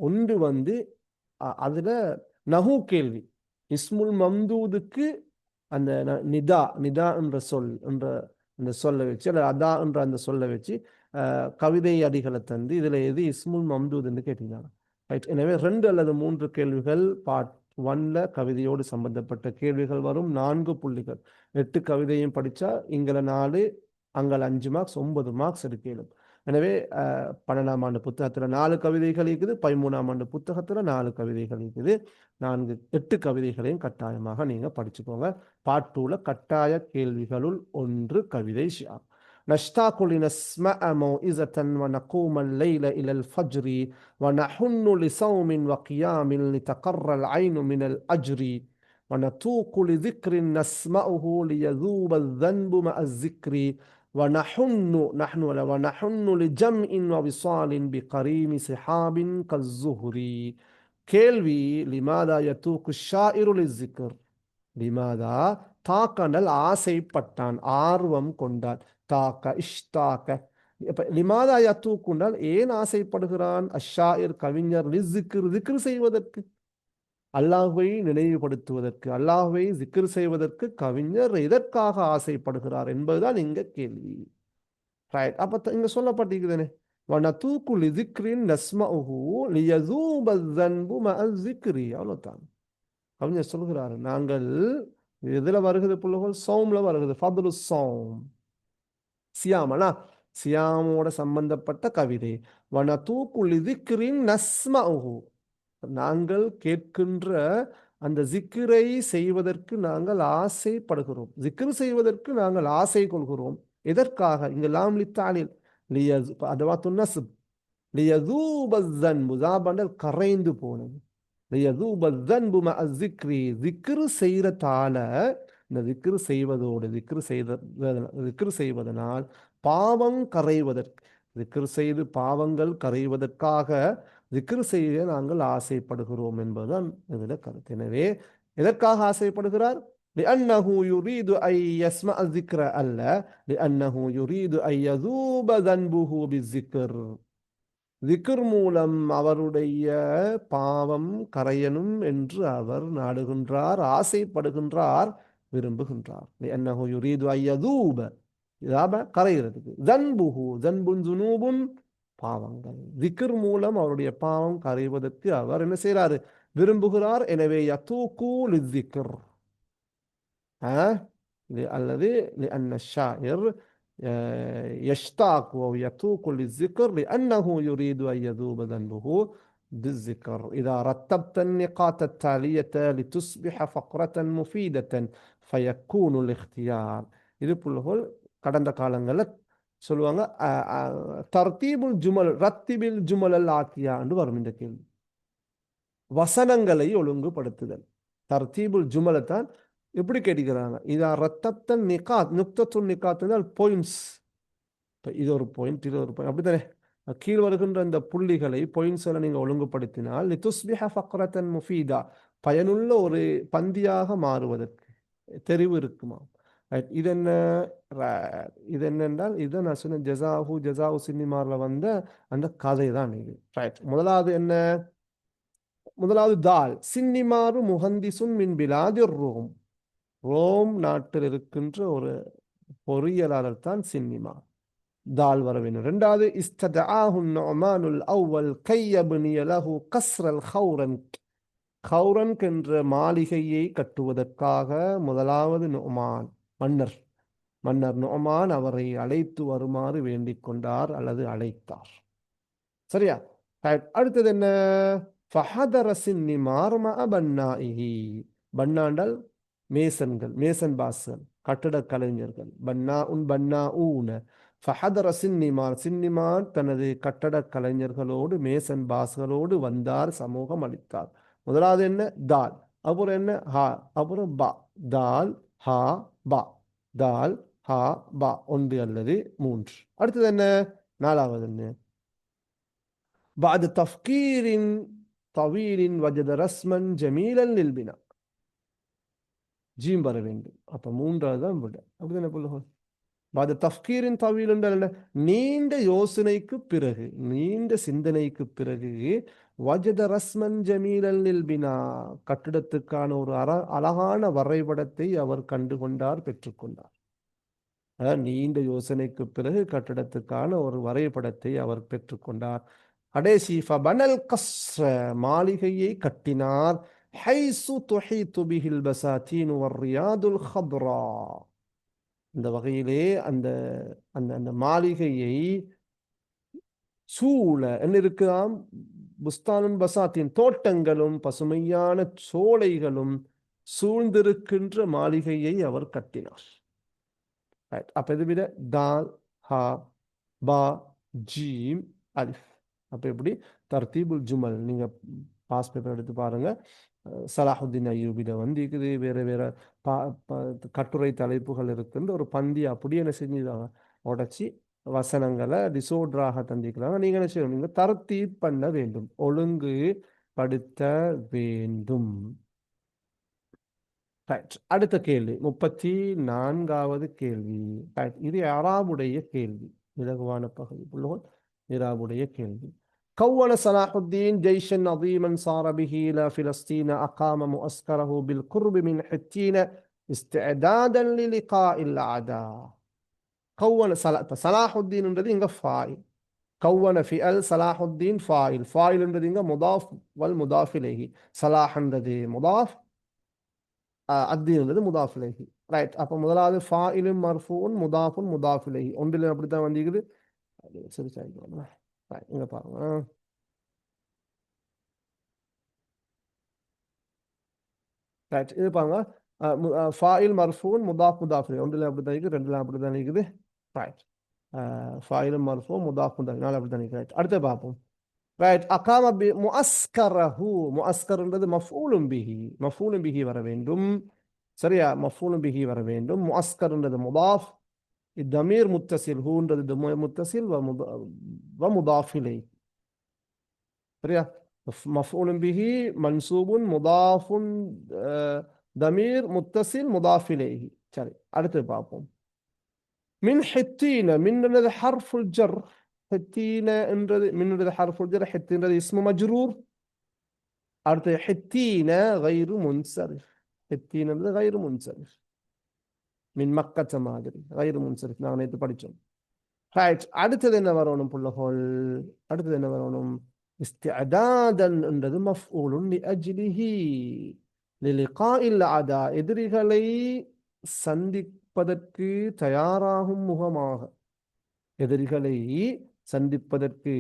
ஒன்று அதுல நஹு கேள்வி, இஸ்முல் மம்தூதுக்கு அந்த நிதா நிதா என்ற சொல் என்ற அந்த சொல்லை வச்சு, அல்லது அதா என்ற அந்த சொல்லை வச்சு கவிதை அடிகளை தந்து இதுல எது இஸ்முல் மம்தூதுன்னு கேட்டீங்கன்னா. ரைட். எனவே 2 அல்லது 3 கேள்விகள் பார்ட் 1ல கவிதையோடு சம்பந்தப்பட்ட கேள்விகள் வரும். 4 புள்ளிகள். 8 கவிதையும் படிச்சா இங்கல 4, அங்கல 5 மார்க்ஸ், 9 மார்க்ஸ் எடுக்கலும். எனவே 12ஆம் ஆண்டு புத்தகத்துல 4 கவிதைகள் இருக்குது, 13ஆம் ஆண்டு புத்தகத்துல 4 கவிதைகள் இருக்குது. 8 கவிதைகளையும் கட்டாயமாக நீங்க படிச்சுக்கோங்க. பார்ட் 2ல கட்டாய கேள்விகளுள் ஒன்று கவிதை ஷியார். نشتاق لنسمع موعظة ونقوم الليل إلى الفجر ونحن لصوم وقيام لتقر العين من الأجر ونتوق لذكر نسمعه ليذوب الذنب مع الذكر ونحن لجمع ووصال بقريم سحاب كالزهر. கேள்வி, லிமாதா யதூக்கு ஷாயிரு லிஸ்ஸிக்ர், லிமாதா தாக்கனல் ஆசைப்பட்டான், ஆர்வம் கொண்டான். தாக்க இஷ்தாக்க. இப்ப லிமாதா யதூக்குண்டால் ஏன் ஆசைப்படுகிறான்? அஷாயிர் கவிஞர், லிஸ்ஸிக்ர் திக்ர் செய்வதற்கு, அல்லாஹ்வை நினைவுபடுத்துவதற்கு, அல்லாஹ்வை ஜிக்ர் செய்வதற்கு கவிஞர் எதற்காக ஆசைப்படுகிறார் என்பதுதான் இங்க கேள்வி. ரைட். அப்ப இங்க சொல்லப்பட்டிருக்குதுனே, வனதூக்கு லிதிக்ரின் நஸ்மஉஹு லியஸூப ஸன்பு மஅ ஸிக்ரி. அவ்வளவுதான். கவிஞர் சொல்கிறார், நாங்கள் எதுல வருகிறது புள்ளுகள்? சௌம்ல வருகிறது. ஃபதுலு சௌம், சியாமனா, சியாமோட சம்பந்தப்பட்ட கவிதை. வனதூக்கு லிதிக்ரின் நஸ்மஉஹு, நாங்கள் கேட்கின்ற அந்த ஜிக்கிரை செய்வதற்கு நாங்கள் ஆசைப்படுகிறோம், ஜிக்ர் செய்வதற்கு நாங்கள் ஆசை கொள்கிறோம். எதற்காக? இங்க லாம் லித்தாலில் அதவாத்து நஸ்ப், லியஸூப ஸன்பு, ஸாபண்டல் கரைந்து போனது, லியஸூப ஸன்பு மஅ ஸிக்ரி, ஜிக்ர் செய்யறதால, இந்த ஜிக்ர் செய்வதனால் பாவம் கரைவதற்கு, திக்ர் செய்து பாவங்கள் கரைவதற்காக திக்ர் செய்ய நாங்கள் ஆசைப்படுகிறோம் என்பதுதான் இதில் கருத்து. எனவே எதற்காக ஆசைப்படுகிறார்? لأنه يريد أن يسمع الذكر ألا لأنه يريد أن يذوب ذنبه بالذكر. திக்ர் மூலம் அவருடைய பாவம் கரையணும் என்று அவர் நாடுகின்றார், ஆசைப்படுகின்றார், விரும்புகின்றார். لأنه يريد أن يذوب கரைகிறதுக்கு, ஜன்புஹு ஜன்புன் ஜுனூபுன் பாவங்கள், திக்ர் மூலம் அவருடைய பாவம் கரைவதற்கு அவர் என்ன செய்கிறாரு? விரும்புகிறார். எனவே யதூகு லிஸ்ஸிக்ர் அல்லது لأن الشاعر يشتاق أو يتوق للذكر لأنه يريد أن يذوب ذنبه بالذكر. إذا رتبت النقاط التالية لتصبح فقرة مفيدة فيكون الاختيار. இது புல்லுகோல் கடந்த காலங்களில் சொல்லுவாங்க, தர்தீபுல் ஜுமல் ரத்திபில் ஜுமலல் ஆக்கியா என்று வரும் இந்த கேள்வி. வசனங்களை ஒழுங்குபடுத்துதல், தர்தீபுல் ஜுமலை தான் எப்படி கேட்கிறாங்க. இதா ரத்தப்தன் நிகாத், நுக்தத்துல் நிகாத் என்றால் பாயிண்ட்ஸ். இது ஒரு பாயிண்ட், இது ஒரு பாயிண்ட், அப்படித்தானே? கீழ் வருகின்ற இந்த புள்ளிகளை பாயிண்ட்ஸ்களை நீங்கள் ஒழுங்குபடுத்தினால் லிதுஸ்பிஹ ஃபக்ரத்தன் முஃபீதா, பயனுள்ள ஒரு பந்தியாக மாறுவதற்கு தெரிவு இருக்குமா? ரைட். இது என்ன, இது என்னென்றால் இதை நான் சொன்ன ஜசாஹு சினிமாவில் வந்த அந்த கதை தான் இது. ரைட். முதலாவது என்ன? முதலாவது தால் சின்னிமாரு முஹந்திசுன் மின் பிலாதிர் ரோம். ரோம் நாட்டில் இருக்கின்ற ஒரு பொறியியலாளர் தான் சின்னிமா. தால் வர வேண்டும். இரண்டாவது இஸ்ததஆஹு நுஅமானுல் அவ்வல் கையப்னிய லஹு கஸ்ரல் ஹௌரன்க். ஹௌரன்க் என்ற மாளிகையை கட்டுவதற்காக முதலாவது நுஅமான் மன்னர் நுஅமான் அவரை அழைத்து வருமாறு வேண்டிக் கொண்டார் அல்லது அழைத்தார். சரியா? அடுத்தது என்ன? ஃபஹதர சின்னிமார் மஅ பன்னாஇஹி. பன்னாண்டல் மேசன்கள், மேசன் பாஸ்கள், கட்டடக் கலைஞர்கள். பன்னாஊன. ஃபஹதர சின்னிமார் தனது கட்டடக் கலைஞர்களோடு மேசன் பாஸ்களோடு வந்தார், சமூகம் அளித்தார். முதலாவது என்ன? தால். அப்புறம் என்ன? ஹா. அப்புறம் பா. தால் ஹா பா. தால் ஹா பா, ஒன்று அல்லது மூன்று. அடுத்தது என்ன? நாலாவது என்ன? بعد تفكير طويل وجد رسما جميلا للبناء. ஜீம் வர வேண்டும். அப்ப மூன்றாவது தான் விட. அப்படிதானே புல்லுகோல்? بعد تفكير طويل என்றால் நீண்ட யோசனைக்கு பிறகு, நீண்ட சிந்தனைக்கு பிறகு وجد رسما جميلا للبناء, கட்டிடத்துக்கான ஒரு அழகான வரைபடத்தை அவர் கண்டுகொண்டார், பெற்றுக்கொண்டார். நீண்ட யோசனைக்கு பிறகு கட்டிடத்துக்கான ஒரு வரைபடத்தை அவர் பெற்றுக்கொண்டார். கடைசி ஃபபனல் கஸ்ர, மாளிகையை கட்டினார். ஹைசு துஹீது பிஹில் பசாதீன் வர்ரியாதுல் ஹத்ரா. இந்த வகையிலே அந்த அந்த மாளிகையை சூழ என்ன இருக்கலாம்? புஸ்தானுன் பசாத்தின், தோட்டங்களும் பசுமையான சோலைகளும் சூழ்ந்திருக்கின்ற மாளிகையை அவர் கட்டினார். அப்ப இது விட தால் ஹா பா ஜீம் அலிஃப். அப்ப எப்படி தர்தீபுல் ஜுமல் நீங்க பாஸ் பேப்பர் எடுத்து பாருங்க. சலாஹுத்தீன் அய்யூபில வந்து இருக்குது, வேற வேற கட்டுரை தலைப்புகள் இருக்குன்ற ஒரு பந்தி அப்படியே என்ன செஞ்சுதாங்க, உடைச்சி வசனங்களை டிசோர்டராக தந்திக்கிறாங்க. நீங்க என்ன செய்யணும்? நீங்க தர்தீப் பண்ண வேண்டும், ஒழுங்கு படுத்த வேண்டும். அடுத்த கேள்வி 34வது கேள்வி. இது அராபுடைய கேள்வி, இலகுவான பகுதி புல்லுகோல். இராபுடைய கேள்வி. كون صلاح الدين جيشا عظيما صار به إلى فلسطين أقام مؤسكره بالقرب من حتين استعدادا للقاء الأعداء. كون صلاح الدين الذي فاعل، كون فعل صلاح الدين فاعل الذي مضاف والمضاف إليه، صلاح الذي مضاف، الدين الذي مضاف إليه. ரைட். அப்போ முதலாவது ஃபாயிலும் மர்ஃபூன் முதாஃபுன் முதாஃப் இலைஹி ஒன்றில் அப்படித்தான் வந்திருக்குது. சரி சரி, இங்க பாருங்க. ரைட். இது பாருங்க, ஃபாயில் மர்ஃபூன் முதாஃப் முதாஃப் இலைஹி ஒன்றில் அப்படித்தான் இருக்குது, ரெண்டுல அப்படித்தான் இருக்குது. ரைட். ஃபாயிலும் மர்ஃபூன் முதாஃப் முதாஃப் நாலு அப்படித்தான் இருக்குது. ரைட். அடுத்து பார்ப்போம். ரைட். அகாம பி முஅஸ்கரஹு, முஅஸ்கர்ன்றது மஃஊலும் பிஹி, மஃஊலும் பிஹி வர வேண்டும். சரியா? மஃஊலும் பிஹி வர வேண்டும். முஅஸ்கர்ன்றது முதாஃப், الضمير متصل هوன்றது ضمير متصل ومضاف إليه சரியா مفعول به منصوب مضاف ضمير متصل مضاف إليه சரி அடுத்து பார்ப்போம் من حتين من حرف الجر حتين என்றது من حرف الجر حتين اسم مجرور அடுத்து حتين غير منصرف حتين غير منصرف من مكة மாதிரி غير منصرف நாங்க நேத்து படிச்சோம் ரைட் அடுத்தது என்ன வரணும் புள்ளகோல் அடுத்தது என்ன வரணும் இஸ்திஅதாதன் என்றது மஃஊலுன் லிஅஜ்லிஹி லிலிகாஇல் அதா எதிரிகளை சந்திப்பதற்கு தயாராகும் முகமாக எதிரிகளை சந்திப்பதற்கு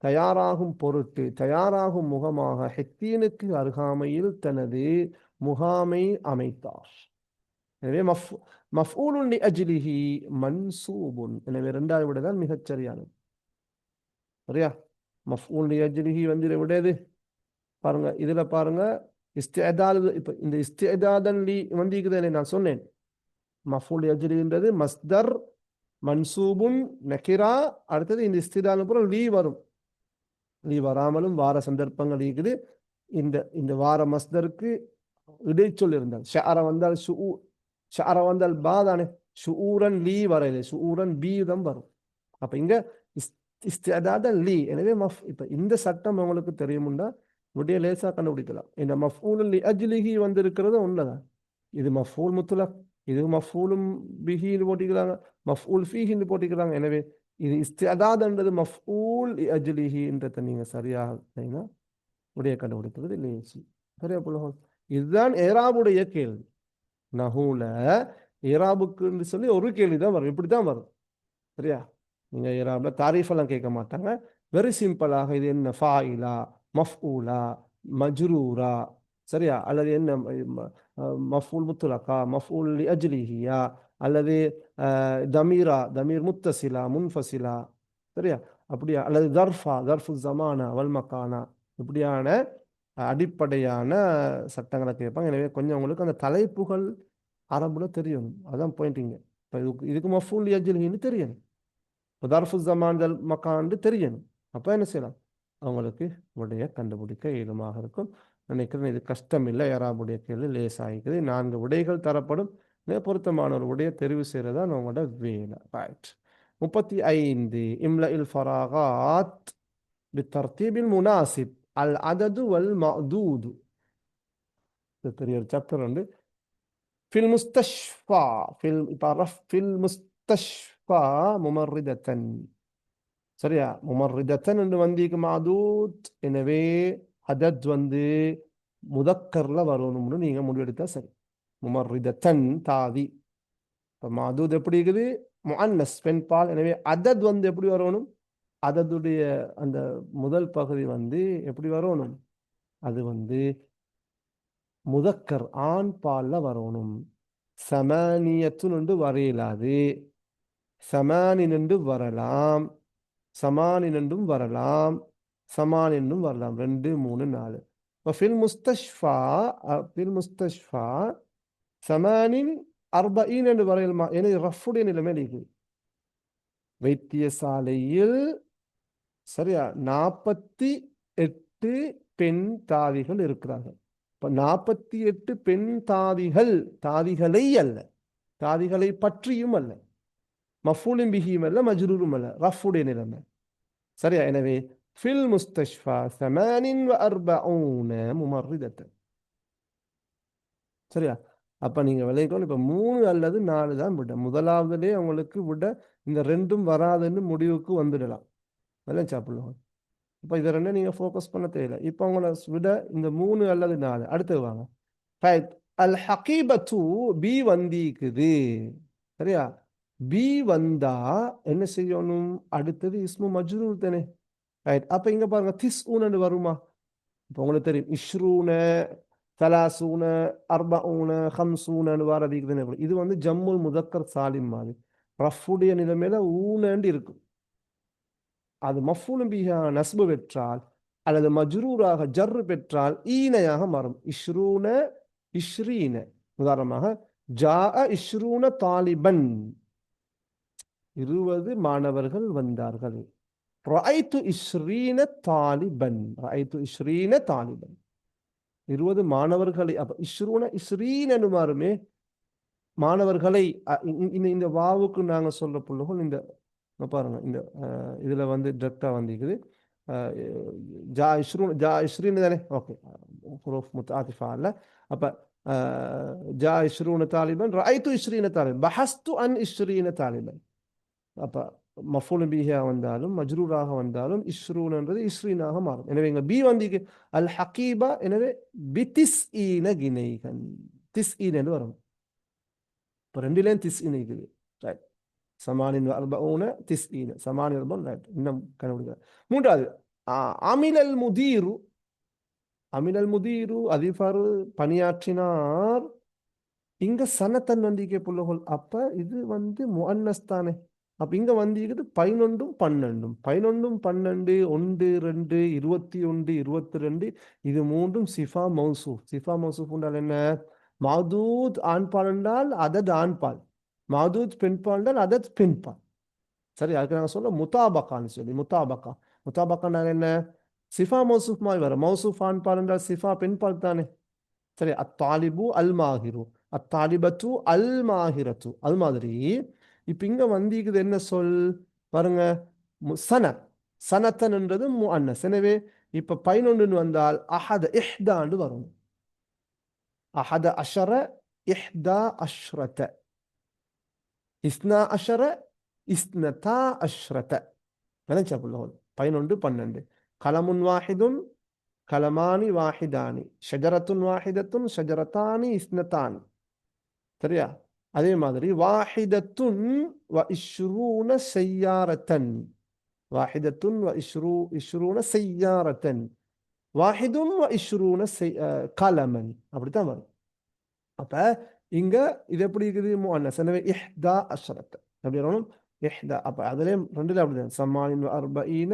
தயாராகும் பொருட்டு தயாராகும் முகமாக ஹெத்தீனுக்கு அருகாமையில் தனது முகாமை அமைத்தார் எனவே மஃஊலுன் லிஅஜ்லிஹி மன்சூபுன் எனவே இரண்டாவது விட தான் மிகச் சரியானது சரியா மஃஊல் லிஅஜ்லிஹி வந்து விடையது பாருங்க இதுல பாருங்க இஸ்திஅதாத் இப்ப இந்த இஸ்திஅதாதன் லி வந்திக்குதே நான் சொன்னேன் மஃஊல் லிஅஜ்லின்றது மஸ்தர் மன்சூபுன் நகிரா அடுத்தது இந்த இஸ்திதால் அப்புறம் லீ வரும் லீ வராமலும் வார சந்தர்ப்பங்கள் இருக்குது இந்த இந்த வார மஸ்தருக்கு இடைச்சொல் இருந்தால் ஷஅர வந்தால் ஷஅர வந்தால் பா தானே ஷுஊரன் லீ வரையில ஷுஊரன் பி தான் வரும் அப்ப இங்க இஸ்திஅதாதன் லீ எனவே இப்ப இந்த சட்டம் உங்களுக்கு தெரியும்னா விடைய லேசா கண்டுபிடிக்கலாம் இந்த மஃஊலுன் லிஅஜ்லிஹி வந்து இருக்கிறது ஒண்ணுதான் இது மஃஊல் முத்லக் இது மஃஊலும் பிஹின்னு போட்டிக்கிறாங்க மஃஊல் ஃபீஹின்னு போட்டிக்கிறாங்க எனவே இது இஸ்திஅதாத்ன்றது மஃஊல் லிஅஜ்லிஹின்றதை நீங்க சரியாக விடைய கண்டுபிடிக்கிறது லேசி சரியா புள்ளஹோல் இதுதான் ஏராபுடைய கேள்வி நஹூல ஏராபுக்குன்னு சொல்லி ஒரு கேள்வி தான் வரும் இப்படித்தான் வரும் சரியா நீங்க ஏராப்ல தாரீஃப் எல்லாம் கேட்க மாட்டாங்க வெரி சிம்பிளாக இது என்ன ஃபாயிலா மஃஊலா மஜ்ரூரா சரியா அல்லது என்ன மஃஊல் முத்லகா மஃஊல் லிஅஜ்லிஹியா அல்லது தமீரா தமீர் முத்தசிலா முன்ஃபசிலா சரியா அப்படியா அல்லது தர்ஃபு ஜமானா வல் மகானா இப்படியான அடிப்படையான சட்டங்களை கேட்பாங்க எனவே கொஞ்சம் உங்களுக்கு அந்த தலைப்புகள் அரபுல தெரியணும் அதான் பாயிண்டிங்க இப்போ இதுக்கு மஃஊல் லிஅஜ்லிஹின்னு தெரியணும் தர்ஃபு ஜமான் வல் மகான்னு தெரியணும் அப்போ என்ன செய்யலாம் அவங்களுக்கு விடைய கண்டுபிடிக்க இயலுமாக இருக்கும் நினைக்கிறேன் இது கஷ்டம் இல்லை யாராவுடைய கேள்வி லேசாகிக்குது 4 விடைகள் தரப்படும் பொருத்தமான ஒரு விடையை தெரிவு செய்யறதா நம்மளோட வேலை ரைட் 35 இம்ல இல் ஃபராகாத் பித்தர்தீபில் முனாசிப் அல் அதது வல் மஅதூது பெரிய ஒரு சாப்டர் வந்து ஃபில் முஸ்தஷ்ஃபா ஃபில் முஸ்தஷ்ஃபா முமர்ரிதத்தன் சரியா முமர்ரிதத்தன் என்று வந்திக்கு மாதூத் எனவே அதத் வந்து முதக்கர்ல வரணும்னு நீங்க முடிவெடுத்தா சரி முமர்ரிதத்தன் தாதி இப்போ மாதூத் எப்படி இருக்குது முஅன்னஸ் பெண் பால் எனவே அதத் வந்து எப்படி வரணும் அததுடைய அந்த முதல் பகுதி வந்து எப்படி வரணும் அது வந்து முதக்கர் ஆண் பால்ல வரணும் சமானியத்துன்னு வரையிலாது சமானி நின்று வரலாம் சமானி நின்றும் வரலாம் சமான் என்றும் வரலாம் 2 3 4 இப்போ ஃபில் முஸ்தஷ்ஃபா சமானின் 40 என்று வரையிலுமா எனவே ரஃபுடைய நிலைமை இருக்குது வைத்தியசாலையில் சரியா 48 பெண் தாதிகள் இருக்கிறார்கள் இப்போ 48 பெண் தாதிகளை அல்ல தாதிகளை பற்றியும் அல்ல மஃஊலும் பிஹியும் அல்ல மஜ்ரூரும் அல்ல ரஃபுடைய நிலைமை சரியா எனவே ஃபில் முஸ்தஷ்ஃபா 48 முமர்ரிதத்தன் சரியா அப்ப நீங்க விளைக்கணும் இப்ப 3 அல்லது 4 தான் விட முதலாவதுலேயே அவங்களுக்கு விட இந்த 2ம் வராதுன்னு முடிவுக்கு வந்துடலாம் அதெல்லாம் சாப்பிடலாம் இப்போ இதை 2 நீங்க ஃபோக்கஸ் பண்ண தேவையில்லை இப்போ அவங்கள விட இந்த 3 அல்லது 4 அடுத்து வாங்க அல் ஹகீபத்து பி வந்திக்குது சரியா பி வந்தா என்ன செய்யணும் அடுத்தது இஸ்மு மஜ்ரூர் தானே ரைட் அப்ப இங்க பாருங்க திஸ்ஊன்னு வருமா இப்போ உங்களுக்கு தெரியும் இஷ்ரூன தலாசூன அர்பஊன ஹம்சூனு வாரதிக்குதுன்னு இது வந்து ஜம்முல் முதக்கர் சாலிம் மாதிரி ரஃபுடைய நிலைமையில ஊனண்டு இருக்கும் அது மஃஊலும் பிஹா நஸ்பு பெற்றால் அல்லது மஜ்ரூராக ஜர்ரு பெற்றால் ஈனையாக மாறும் இஷ்ரூன இஷ்ரீன உதாரணமாக ஜா இஷ்ரூன தாலிபன் 20 மாணவர்கள் வந்தார்கள். ரஅய்து இஸ்ரீன தாலிபன். ரஅய்து இஸ்ரீன தாலிபன். 20 மாணவர்களை, அப்ப இஸ்ரூன இஸ்ரீன் எனுமாறுமே மாணவர்களை இந்த வாவுக்கு நாங்க சொல்ற புள்ளுகள் இந்த பாருங்க, இந்த இதுல வந்து டெக்டா வந்திருக்குது. ஜா இஸ்ரூன் ஜா இஸ்ரீன் தானே, ஓகே. ஹுரூஃப் முத்தாத்திஃபா இல்ல. அப்ப ஜா இஸ்ரூன தாலிபன், ரஅய்து இஸ்ரீன தாலிபன், பஹஸ்து அன் இஸ்ரீன தாலிபன். அப்ப மஃபூல் பிஹா வந்தாலும் மஜ்ரூராக வந்தாலும் இஸ்ரூன் என்றது இஸ்ரீனாக மாறும். எனவே இங்க பி வந்து அல் ஹகீபா, எனவே பிதிஸ் ஈன கினைகன், திஸ் ஈன் என்று வரும். இப்போ ரெண்டுலேயும் திஸ் ஈன் இருக்குது. ரைட். சமானின் அர்பஊன திஸ் ஈன, சமானின் அர்பன். ரைட். இன்னும் கண்டுபிடிக்கிறார். மூன்றாவது அமிலல் முதீரு. அமிலல் முதீரு அதிபர் பணியாற்றினார். இங்க சனத்தன் வந்திக்க புள்ளகோல். அப்ப இது வந்து முஅன்னஸ் தானே. அப்ப இங்க வந்திருக்குது 11 12. 11 12 1 2 21 22. இது மூன்றும் சிஃபா மௌசூப். சிஃபா மௌசூப் என்றால் என்ன? மௌதூத் ஆண்பால் என்றால் அதத் ஆண்பால், மௌதூத் பெண்பால் என்றால் அதத் பெண்பால். சரி, அதுக்கு நாங்கள் சொல்ல முத்தாபக்கான்னு சொல்லி. முத்தாபக்கா, முத்தாபக்கான்னா என்ன? சிஃபா மௌசூப் மாதிரி வரும். மௌசூப் ஆண்பால் என்றால் சிஃபா பெண்பால் தானே. சரி, அத்தாலிபு அல் மாஹிரு, அத்தாலிபத்து அல் மாஹிரத்து. அது மாதிரி இப்ப இங்க வந்திக்குது என்ன சொல் பாருங்க, சன, சனத்தன் என்றது முஅன்னஸ். எனவே இப்ப 11 வந்தால் அஹத இஹ்தாண்டு வரும். அஹத அஷர இஹ்தா அஷ்ரத, இஸ்னா அஷர இஸ்னதா அஷ்ரத. நினைச்சா புள்ளோல் 11 12. கலமுன் வாஹிதுன் கலமானி வாஹிதானி, ஷஜரத்துன் வாஹிதத்துன் ஷஜரத்தானி இஸ்னத்தான். சரியா? அதே மாதிரி வாஹிதத்துன் வ இஷ்ரூன செய்யாரத்தன், வாஹிதத்துன் வ இஷ்ரூன செய்யாரத்தன், வாஹிதுன் வ இஷ்ரூன கலமன். அப்படித்தான் வரும். அப்ப இங்க இது எப்படி இருக்குது? முஅன்னஸ். எனவே இஹ்தா அஷ்ரத் எப்படி வரணும்? இஹ்தா. அப்ப அதுலயும் ரெண்டுல அப்படிதான். சமானின் வ அர்பஈன,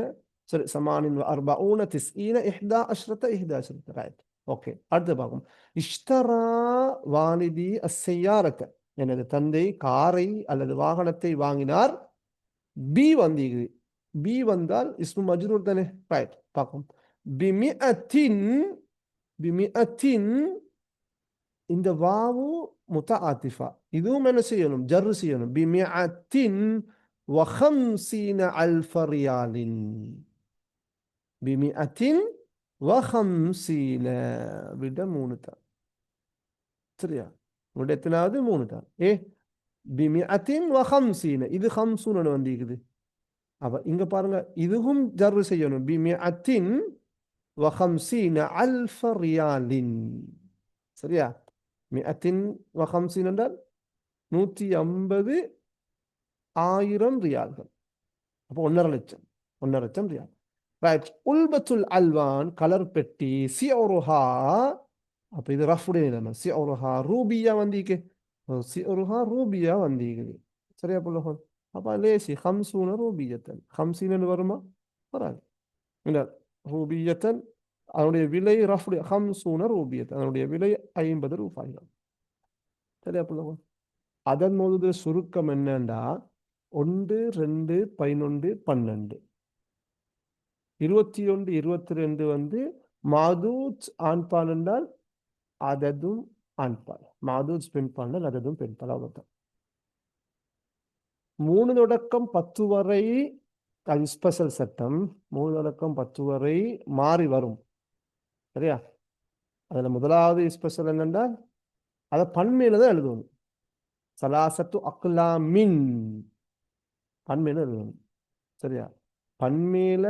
சரி, சமானின் வ அர்பஊன திஸ்ஈன இஹ்தா அஷ்ரத இஹ்தா அஷ்ரத. ரைட். ஓகே. அடுத்து பார்க்கும். இஷ்தரா வாலிதி அஸ்ஸையாரத்த. எனது தந்தை காரை அல்லது வாகனத்தை வாங்கினார். பி வந்தீங்க. பி வந்தால் இஸ்மு மஜ்ரூர் தானே. ரைட். பார்க்கும். பிமிஅத்தின், பிமிஅத்தின். இந்த வாவு முத்தஆத்திஃபா. இதுவும் என்ன செய்யணும்? ஜர்ரு செய்யணும். பிமிஅத்தின் வ ஹம்சீன அல்ஃப ரியாலின். பிமிஅத்தின் வ ஹம்சீன. விட 3 தான். சரியா? விட எத்தனாவது? 3 தான். பிமிஅத்தின் வ ஹம்சீன. இது ஹம்சூன்னு வந்திருக்குது. அப்ப இங்க பாருங்க, இதுவும் ஜர்ரு செய்யணும். பிமிஅத்தின் வ ஹம்சீன அல்ஃப ரியாலின். சரியா? மிஅத்தின் வ ஹம்சீன் என்றால் 150 ஆயிரம் ரியால்கள். அப்போ 1.5 லட்சம், 1.5 லட்சம் ரியால். ரைட். உல்பத்துல் அல்வான் கலர் பெட்டி. சியருஹா. அப்ப இது ரஃபுடைய நிலைமை. சியருஹா ரூபியா வந்திக்கு, சியருஹா ரூபியா வந்திக்குது. சரியா புள்ளஹோல்? அப்ப லேசி 50 ரூபியத்தன். 50 வருமா? வராது. இந்த ரூபியத்தன் அதனுடைய விலை ரஃபுடைய 50 ரூபியத்தன், அதனுடைய விலை 50 ரூபாய்கள். சரியா புள்ளஹோல்? அதன் போது சுருக்கம் என்னண்டா 1 2 11 12. 21 22 வந்து மாதூத் ஆண்பால் என்றால் அததும் ஆண்பால், மாதூத் பெண்பால் என்றால் அததும் பெண்பால். அவ்வளவுதான். 3 தொடக்கம் 10 வரை அது ஸ்பெஷல் சட்டம். 3 தொடக்கம் 10 வரை மாறி வரும். சரியா? அதுல முதலாவது ஸ்பெஷல் என்னன்னா அதை பன்மையில தான் எழுதணும். சலாசத்து அக்லாமின் பன்மையில எழுதணும். சரியா? பன்மையில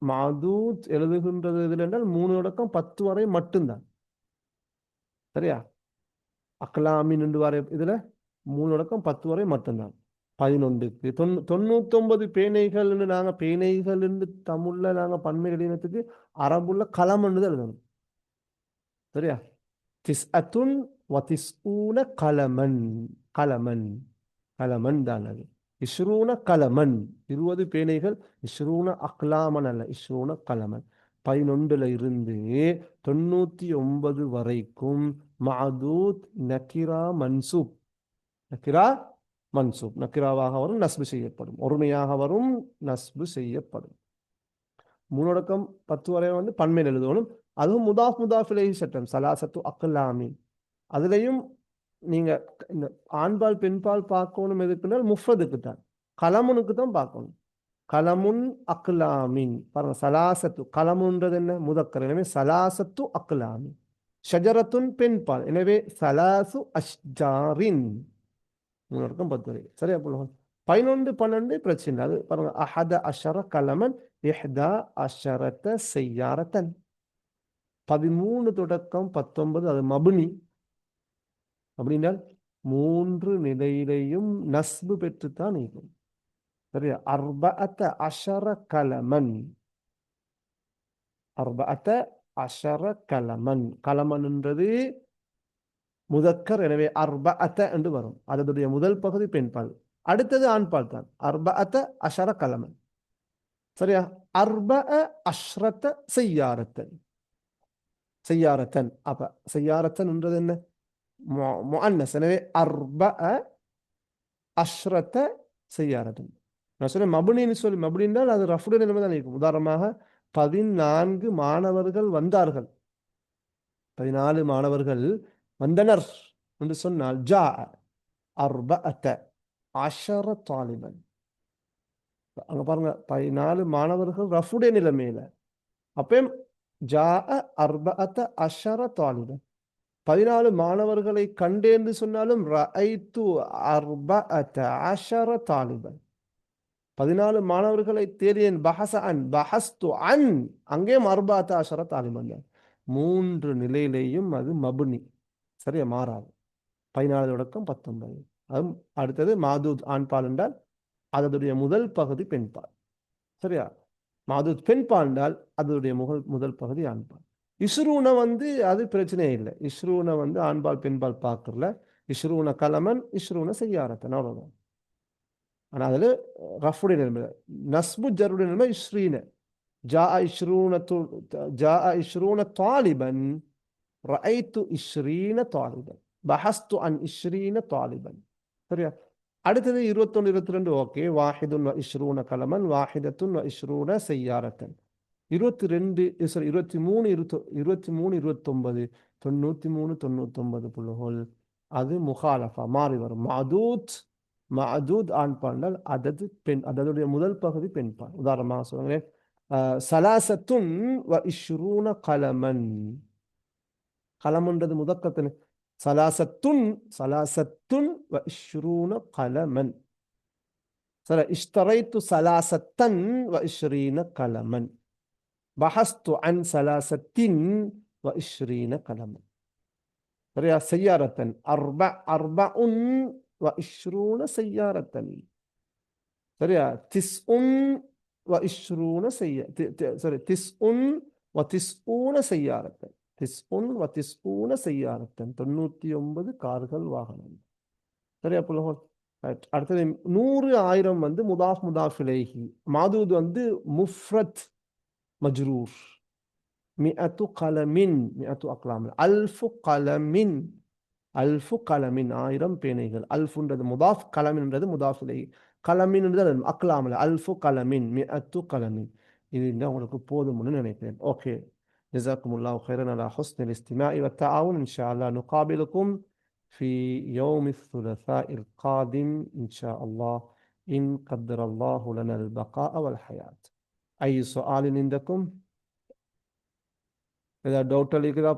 மாதூத் எழுதுகின்றது இதில் என்றால் 3 தொடக்கம் 10 வரை மட்டும்தான். சரியா? அக்லாமின் என்று வரை இதுல 3 தொடக்கம் 10 வரை மட்டும்தான். 11க்கு 99 பேனைகள் என்று நாங்க பேனைகள் என்று தமிழ்ல நாங்க பன்மை எழுதினத்துக்கு அரபுள்ள களம் என்று எழுதணும். சரியா? திஸ்அத்துன் வ திஸ்ஊன கலமன். கலமன், கலமன் தான் அது. இஸ்ரூன கலமன் 20 பேனைகள். இஸ்ரூன அக்லாமன் அல்ல, இஸ்ரூன கலமன். 11ல இருந்து 99 வரைக்கும் மஅதூத் நக்கிரா மன்சூப். நக்கிரா மன்சூப். நக்கிராவாக வரும், நஸ்பு செய்யப்படும். ஒருமையாக வரும், நஸ்பு செய்யப்படும். மூணடக்கம் 10 வரை வந்து பன்மையில் எழுதணும். அதுவும் முதாஃப் முதாஃப் இலைஹி சட்டம். சலாசத்து அக்லாமீன். அதுலேயும் நீங்க இந்த ஆண்பால் பெண்பால் பார்க்கணும் எதுக்குன்னா முஃப்ரதுக்கு தான், கலமுனுக்கு தான் பார்க்கணும். கலமுன் அக்லாமின் பாருங்க, சலாசத்து கலமுன்றது என்ன முதக்கர், எனவே சலாசத்து அக்லாமின். ஷஜரத்துன் பெண்பால், எனவே சலாசு அஷ்ஜாரின். மூணு 10 வரை சரியா போடுவோம். 11 12 பிரச்சனை இல்லை. அது பாருங்க, அஹத அஷர கலமன் இஹ்தா அஷரத்த செய்யாரத்தன். 13 தொடக்கம் 19 அது மபுனி. அப்படின்னால் 3 நிலையிலையும் நஸ்பு பெற்றுத்தான் இருக்கும். சரியா, அர்பஅத்த அஷர கலமன். அர்பஅத்த அஷர கலமன். கலமன் என்றது முதக்கர், எனவே அர்பஅத்த என்று வரும். அதனுடைய முதல் பகுதி பெண்பால், அடுத்தது ஆண்பால் தான். அர்பஅத்த அஷர கலமன். சரியா, அர்பஅ அஷ்ரத்த செய்யாரத்தன். செய்யாரத்தன் அப்ப செய்யாரத்தன் என்றது என்ன முஅன்னஸ், எனவே அர்பஅ அஷ்ரத்த செய்யாரத்தன். நான் சொன்னேன் மபுனின்னு சொல்லி, மபுனின்னால் அது ரஃபுடைய நிலைமை தான் இருக்கும். உதாரணமாக 14 மாணவர்கள் வந்தார்கள், 14 மாணவர்கள் வந்தனர் என்று சொன்னால் ஜா அர்பஅத அஷர தாலிபன். அங்க பாருங்க, 14 மாணவர்கள் ரஃபுடைய நிலைமையில. அப்பயும் ஜா அர்பஅத அஷர தாலிபன். 14 மாணவர்களை கண்டேன் சொன்னாலும் ரஐத்து அர்பஅத அஷர தாலிபன். 14 மாணவர்களை தேடியேன், பஹஸ அன் பஹஸ்து அன், அங்கேயும் அர்பஅத அஷர தாலிபன். 3 நிலையிலேயும் அது மபுனி, சரியா மாறாது. 14 தொடக்கம் 19. அது அடுத்தது மாதூத் ஆண்பால் என்றால் அதனுடைய முதல் பகுதி பெண்பால். சரியா, மாதூத் பெண்பால் என்றால் அதனுடைய முதல் பகுதி ஆண்பால். இஸ்ரூன வந்து அது பிரச்சனையே இல்லை. இஸ்ரூன வந்து ஆண்பால் பெண்பால் பார்க்கல. இஸ்ரூன கலமன், இஸ்ரூன செய்யாரத்தன், அவ்வளவுதான். ஆனால் அதில் ரஃபுடைய நிலைமை, நஸ்பு ஜருடைய நிலைமை இஸ்ரீன. ஜா இஸ்ரூன தாலிபன், ரஐத்து இஸ்ரீன தாலிபன், பஹஸ்து அன் இஸ்ரீன தாலிபன். சரியா, அடுத்தது 21 22 ஓகே. வாஹிதுன் வ இஸ்ரூன கலமன், வாஹிதத்துன் வ இஸ்ரூன செய்யாரத்தன். 22 சாரி 23 29 93 99 புள்ளுகள் அது முகாலஃபா மாறி வரும். மஅதூத் மஅதூத் ஆண்பால், அதது பெண், அதனுடைய முதல் பகுதி பெண்பால். உதாரணமாக சொல்லுங்களேன், சலாசத்துன் வ இஸ்ரூன கலமன். கலமன்றது முதக்கத்தின். சலாசத்துன் சலாசத்துன் வ இஸ்ரூன கலமன். சரி, இஷ்தரைத்து சலாசத்தன் வ இஸ்ரீன கலமன். பஹஸ்து அன் சலாசத்தின் வ இஸ்ரீன கலமன். சரியா, செய்யாரத்தன் அர்பஉன் வ இஸ்ரூன செய்யாரத்தன். சரியா, திஸ்உன் வ இஸ்ரூன சாரி திஸ்உன் வ திஸ்ஊன செய்யாரத்தன். திஸ்உன் வ திஸ்ஊன செய்யாரத்தன், 99 கார்கள் வாகனம். சரியா புலகோல். அடுத்தது 100 1000 வந்து முதாஃப் முதாஃப் இலைஹி. மாதூத் வந்து முஃப்ரத் மஜ்ரூர். மிஅத்து கலமின், மிஅத்து அக்லாம். அல்ஃபு கலமின், அல்ஃபு கலமின் 1000 பேனைகள். அல்ஃபுன்றது முதாஃப், கலமின்றது முதாஃப் இலைஹி. கலமின்றது அக்லாம்ல. அல்ஃபு கலமின், மிஅத்து கலமின். இது உங்களுக்கு போதும்னு நினைக்கிறேன். ஓகே, ஜஸாக்குமுல்லாஹு கைரன் அலா ஹுஸ்னில் இஸ்திமாஇ வ தஆவுன். இன்ஷா அல்லாஹ் நுகாபிலுக்கும் في يوم الثلاثاء القادم إن شاء الله، إن قدر الله لنا البقاء والحياة. أي سؤال عندكم؟ إذا دوت لي كده